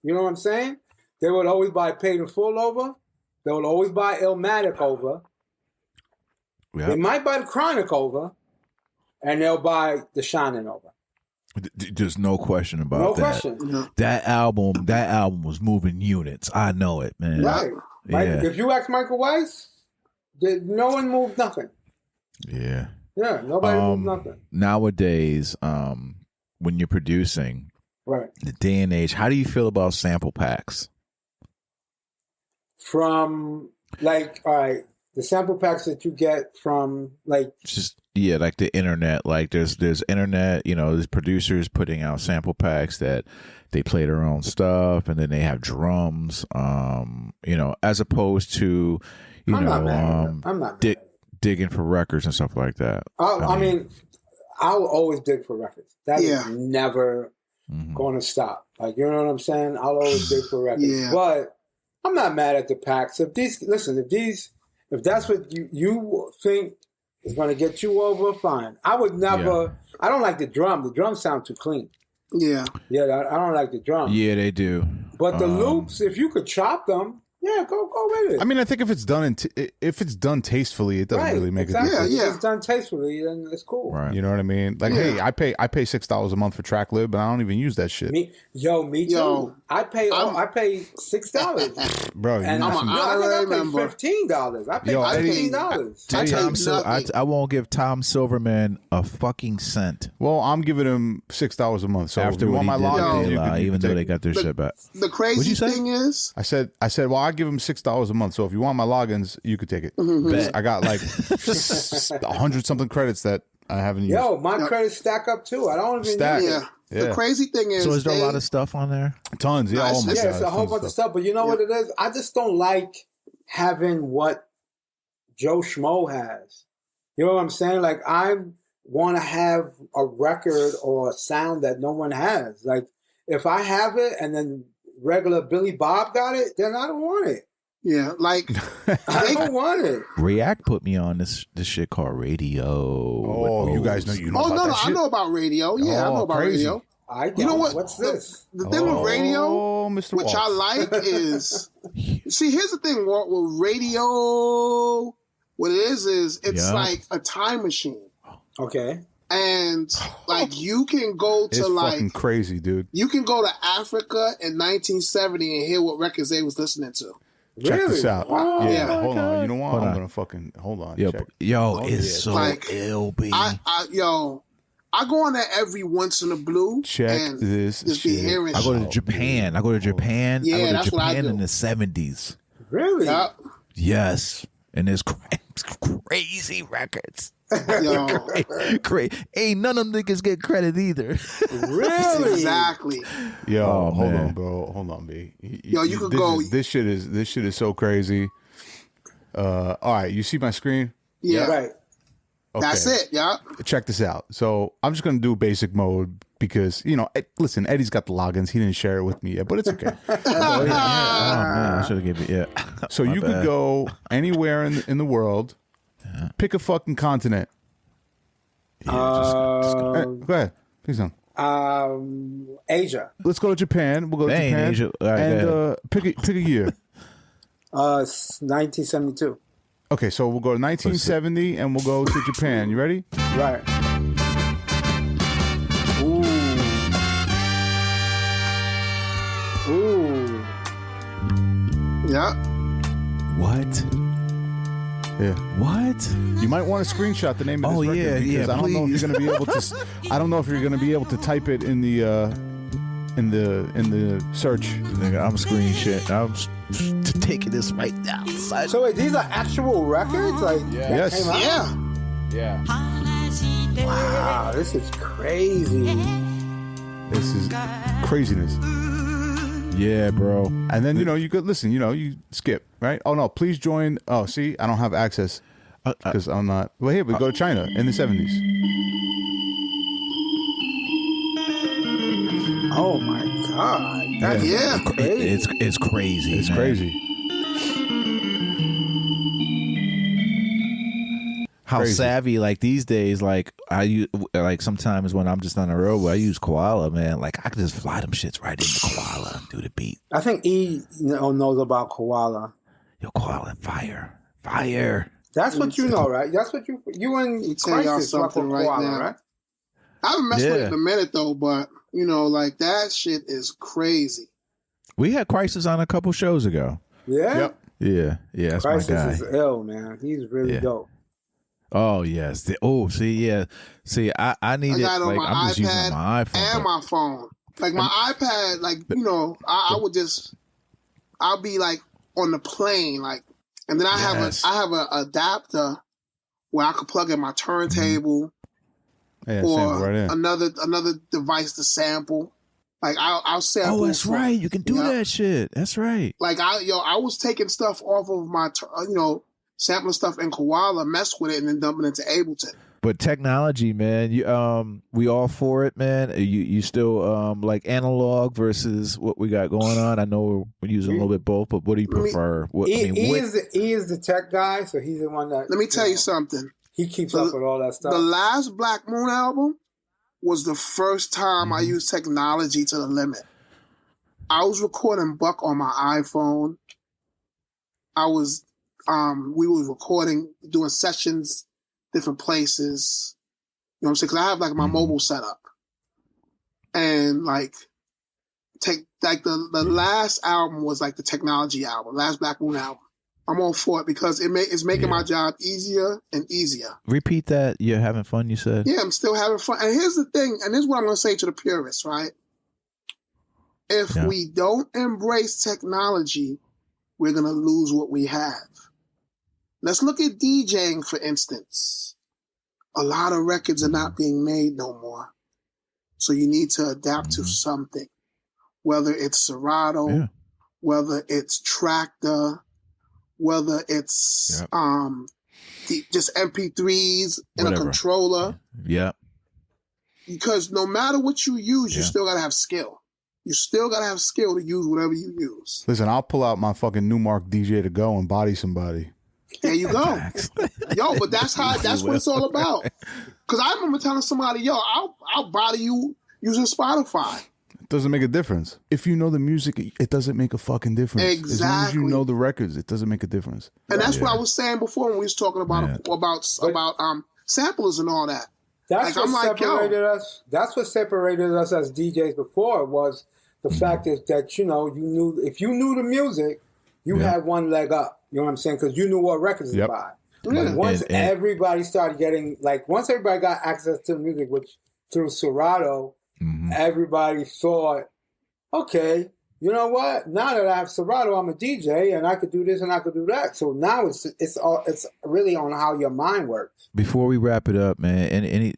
You know what I'm saying? They would always buy Paid in Full over. They would always buy Illmatic over. Yep. They might buy the Chronic over. And they'll buy the Shining over. There's no question about that. No question. No. That album was moving units. I know it, man. Right. Yeah. If you ask Michael Weiss, no one moved nothing. Yeah. Yeah, nobody moved nothing. Nowadays, when you're producing, right, the day and age, how do you feel about sample packs? From, like, all right, the sample packs that you get from, like... like the internet. Like, there's internet, you know, there's producers putting out sample packs that they play their own stuff, and then they have drums, you know, as opposed to... I'm not mad. Digging for records and stuff like that. I mean, I'll always dig for records. That is never going to stop. Like, you know what I'm saying? I'll always dig for records. Yeah. But I'm not mad at the packs. If that's what you think is going to get you over, fine. I would never. Yeah. I don't like the drum. The drums sound too clean. Yeah. Yeah, I don't like the drum. Yeah, they do. But the loops, if you could chop them. Yeah, go with it. I mean, I think if it's done tastefully, it doesn't really make a difference. Yeah, if it's done tastefully, then it's cool. Right. You know what I mean? Like, hey, I pay $6 a month for TrackLib, but I don't even use that shit. Me too. I pay $6, bro. And I pay $15. I pay $15. I won't give Tom Silverman a fucking cent. Well, I'm giving him $6 a month. So after if you want my login, even though they got their shit back. The crazy thing is, I said, well, I give him $6 a month. So if you want my logins, you could take it. I got like 100 something credits that I haven't used. Yo, my credits stack up too. I don't even use it. The crazy thing is, so is there a lot of stuff on there? Tons, yeah. Oh my God, it's a whole bunch of stuff. But you know what it is? I just don't like having what Joe Schmo has. You know what I'm saying? Like, I want to have a record or a sound that no one has. Like, if I have it and then regular Billy Bob got it, then I don't want it. Yeah, like I don't want it. React put me on this shit called Radio. Oh, you guys know you know about that shit? I know about Radio. Yeah, I know about Radio. You know what? What's this? The thing with Radio, Mr. which Walt. I like, is see. Here's the thing, Walt, with Radio. What it is it's like a time machine. Okay. And like you can go to it's fucking crazy, dude. You can go to Africa in 1970 and hear what records they was listening to. Check this out. Oh, yeah, hold on. You know what? I'm gonna fucking hold on. It's so ill, B. I go on there every once in a blue. Check this just shit. Be hearing I go to Japan. I go to Japan. Yeah, I go to that's Japan what I do. in the 70s. Really? Yep. Yes, and there's crazy records. Yo, Great. Ain't none of them niggas get credit either. Really? exactly. Yo, Oh, hold man. on, bro. Hold on, B. Yo, you could this go- This shit is so crazy. All right, you see my screen? Yeah, Right. Okay. that's it. Yeah. Check this out. So I'm just gonna do basic mode because listen, Eddie's got the logins. He didn't share it with me yet, but it's okay. Oh man, I should have given you. Yeah. So My you bad. could go anywhere in the world. Pick a fucking continent. Yeah, just go. Go ahead. Pick some. Asia. Let's go to Japan. We'll go to Dang, Japan. Asia. All right, and go pick a year. 1972. Okay, so we'll go to 1970 and we'll go to Japan. You ready? Right. Ooh. Ooh. Yeah. What? Yeah. What? You might want to screenshot the name of Oh, this record yeah, because yeah, I don't know if please. you're going to be able to. I don't know if you're going to be able to type it in the search. Nigga, I'm screenshot. I'm taking this right now. Son. So wait, these are actual records? Like that Yes. came out? Yeah. Yeah. Wow, this is crazy. This is craziness. Yeah, bro. And then you could listen. You skip right. Oh no, please join. Oh, see, I don't have access because I'm not. Well, here we go to China in the 70s. Oh my god. That's Yeah. crazy. It's crazy. It's man. crazy. How Crazy. savvy, like these days, like I use, like sometimes when I'm just on the road, I use Koala, man. Like I can just fly them shits right into Koala and do the beat. I think E knows about Koala. Yo, Koala, fire. That's what you know, right? That's what you and tell y'all Crisis fuck with something right Koala, now. right? I haven't messed with Yeah. it in a minute though, but like that shit is crazy. We had Crisis on a couple shows ago. Yeah. Yep. Yeah, that's Crisis my guy. is ill, man. He's really Yeah. dope. Oh yes. See, I need I it. got it on Like my I'm just using iPad my iPhone. and my phone. Like my iPad, like I would just, I'll be like on the plane, like, and then I Yes. have an adapter where I could plug in my turntable Yeah, sample or right in. another device to sample. Like I'll sample. Oh, that's from- right. You can do Yeah. that shit. That's right. Like I was taking stuff off of my, sampling stuff in Koala, mess with it, and then dumping it to Ableton. But technology, man, you we all for it, man. You still like analog versus what we got going on. I know we're using a little bit both, but what do you prefer? What, E is the tech guy, so he's the one that. Let me tell you something. He keeps up with all that stuff. The last Black Moon album was the first time I used technology to the limit. I was recording Buck on my iPhone. We was recording, doing sessions, different places. You know what I'm saying? Because I have like my mobile setup. And like the last album was like the technology album, last Black Moon album. I'm all for it because it's making my job easier and easier. Repeat that. You're having fun, you said? Yeah, I'm still having fun. And here's the thing, and this is what I'm going to say to the purists, right? If we don't embrace technology, we're going to lose what we have. Let's look at DJing, for instance. A lot of records are not being made no more. So you need to adapt to something, whether it's Serato, whether it's Tractor, whether it's just MP3s in a controller. Yeah. Because no matter what you use, you still got to have skill. You still got to have skill to use whatever you use. Listen, I'll pull out my fucking Newmark DJ to go and body somebody. There you go. Yo, but that's what it's all about. Because I remember telling somebody, yo, I'll body you using Spotify. It doesn't make a difference. If you know the music, it doesn't make a fucking difference. Exactly. As long as you know the records, it doesn't make a difference. And that's what I was saying before when we was talking about samplers and all that. That's like, what separated us. That's what separated us as DJs before was the fact is that you knew if you knew the music, you had one leg up. You know what I'm saying? Because you knew what records to buy. But once everybody started getting once everybody got access to the music, which through Serato, everybody thought, okay, you know what? Now that I have Serato, I'm a DJ, and I could do this and I could do that. So now it's really on how your mind works. Before we wrap it up, man, any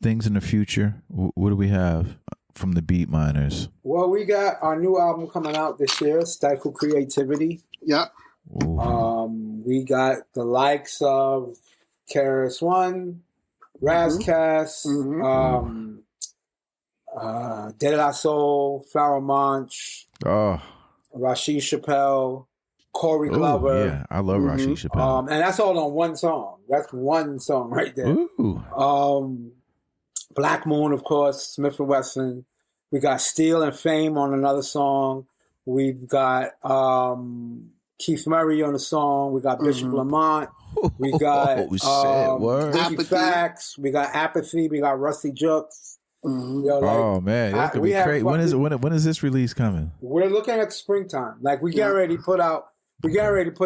things in the future? What do we have from the Beatminerz? Well, we got our new album coming out this year, Stifle Creativity. Yep. We got the likes of KRS-One, Razcast, De La Soul, Pharoah Monch, Rashid Chappelle, Corey Glover. Yeah, I love Rashid Chappelle. And that's all on one song. That's one song right there. Black Moon, of course, Smiff and Wessun. We got Steel and Fame on another song. We've got Keith Murray on a song. We got Bishop Lamont. We got Ricky Facts. We got Apathy. We got Rusty Jukes. Man, that's gonna be great. When is this release coming? We're looking at springtime. Like we get ready to put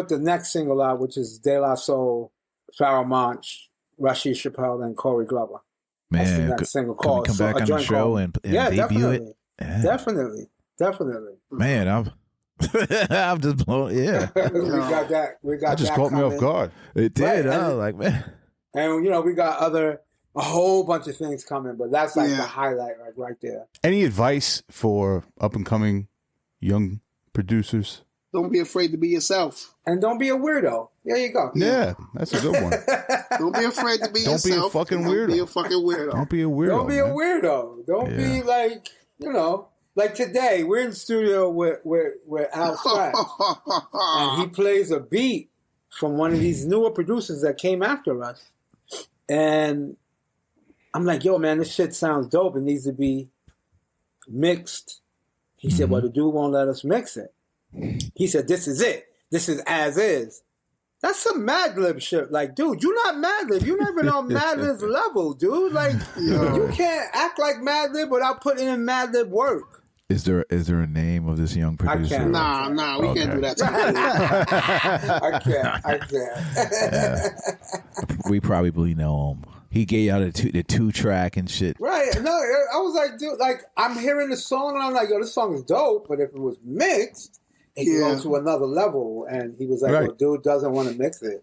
the next single out, which is De La Soul, Pharoah Monch, Rashid Chappelle, and Corey Glover. Man, that single can we come back on the show and debut it? Yeah. Definitely. Man, I'm just blown. Yeah, we got that. That just caught me off guard. It did. I was like, man. And we got a whole bunch of things coming, but that's like the highlight, right there. Any advice for up and coming young producers? Don't be afraid to be yourself. And don't be a weirdo. There you go. Yeah, that's a good one. Don't be afraid to be yourself. Don't be a fucking weirdo. Don't be a fucking weirdo. Don't be a weirdo. Don't be a weirdo. Don't be like, like today, we're in the studio with Al Scratch. And he plays a beat from one of these newer producers that came after us. And I'm like, yo, man, this shit sounds dope. It needs to be mixed. He said, well, the dude won't let us mix it. He said, this is it. This is as is. That's some Madlib shit. Like, dude, you're not Madlib. You're not even on Madlib's level, dude. Like, you can't act like Madlib without putting in Madlib work. Is there a name of this young producer? I can't. Nah, we can't do that. I can't. We probably know him. He gave out the two track and shit. Right. No, I was like, dude, like, I'm hearing the song and I'm like, yo, this song is dope, but if it was mixed, it could go to another level. And he was like, well, dude doesn't want to mix it.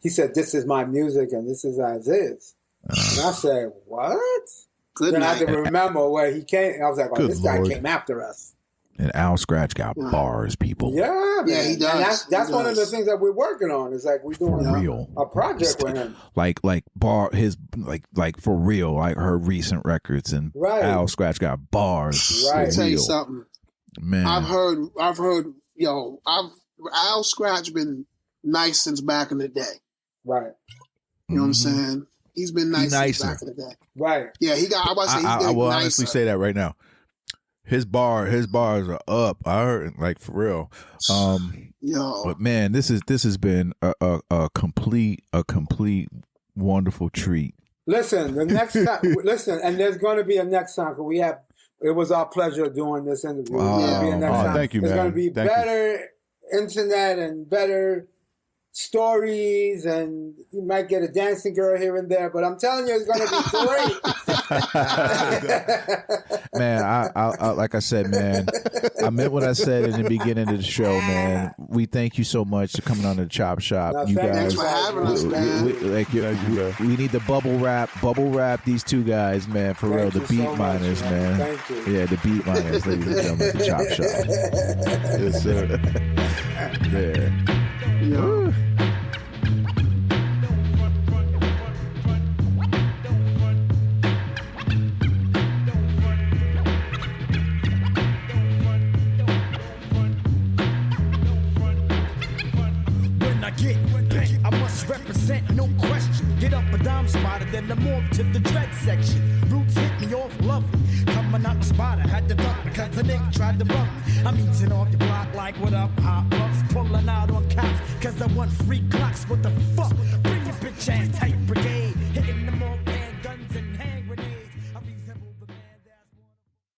He said, this is my music and this is as is. And I said, what? Then I had to remember where he came. I was like, this guy came after us. And Al Scratch got bars, people. Yeah, man. Yeah, he does. And that's one of the things that we're working on. Is like we're doing a project with him. Like for real, like her recent records and Al Scratch got bars. Right. I'll tell you something. Man. I've heard Al Scratch been nice since back in the day. Right. You know what I'm saying? He's been nice since back in the day. Right. Yeah, I will honestly say that right now. His bars are up. I heard, like, for real. But man, this has been a complete wonderful treat. Listen, the next time. Listen, and there's going to be a next time. It was our pleasure doing this interview. Thank you, man. There's going to be better internet and better stories, and you might get a dancing girl here and there, but I'm telling you, it's going to be great. Man, I like I said, man, I meant what I said in the beginning of the show, man. We thank you so much for coming on to the Chop Shop. No, you guys, thanks for having us, man. We need to bubble wrap these two guys, man, for real. The Beatminerz, man. Thank you. Yeah, the Beatminerz, ladies and gentlemen, the Chop Shop. Yes, sir. Yeah. Yeah. I must represent, no question. Get up a dime spotter, then the morph to the dread section. Roots hit me off lovely. Coming out the spotter, had to duck because the nigga tried to bump. I'm eating off the block like what up, hot bucks. Pulling out on cops, cause I want free clocks. What the fuck? Bring your bitch ass tight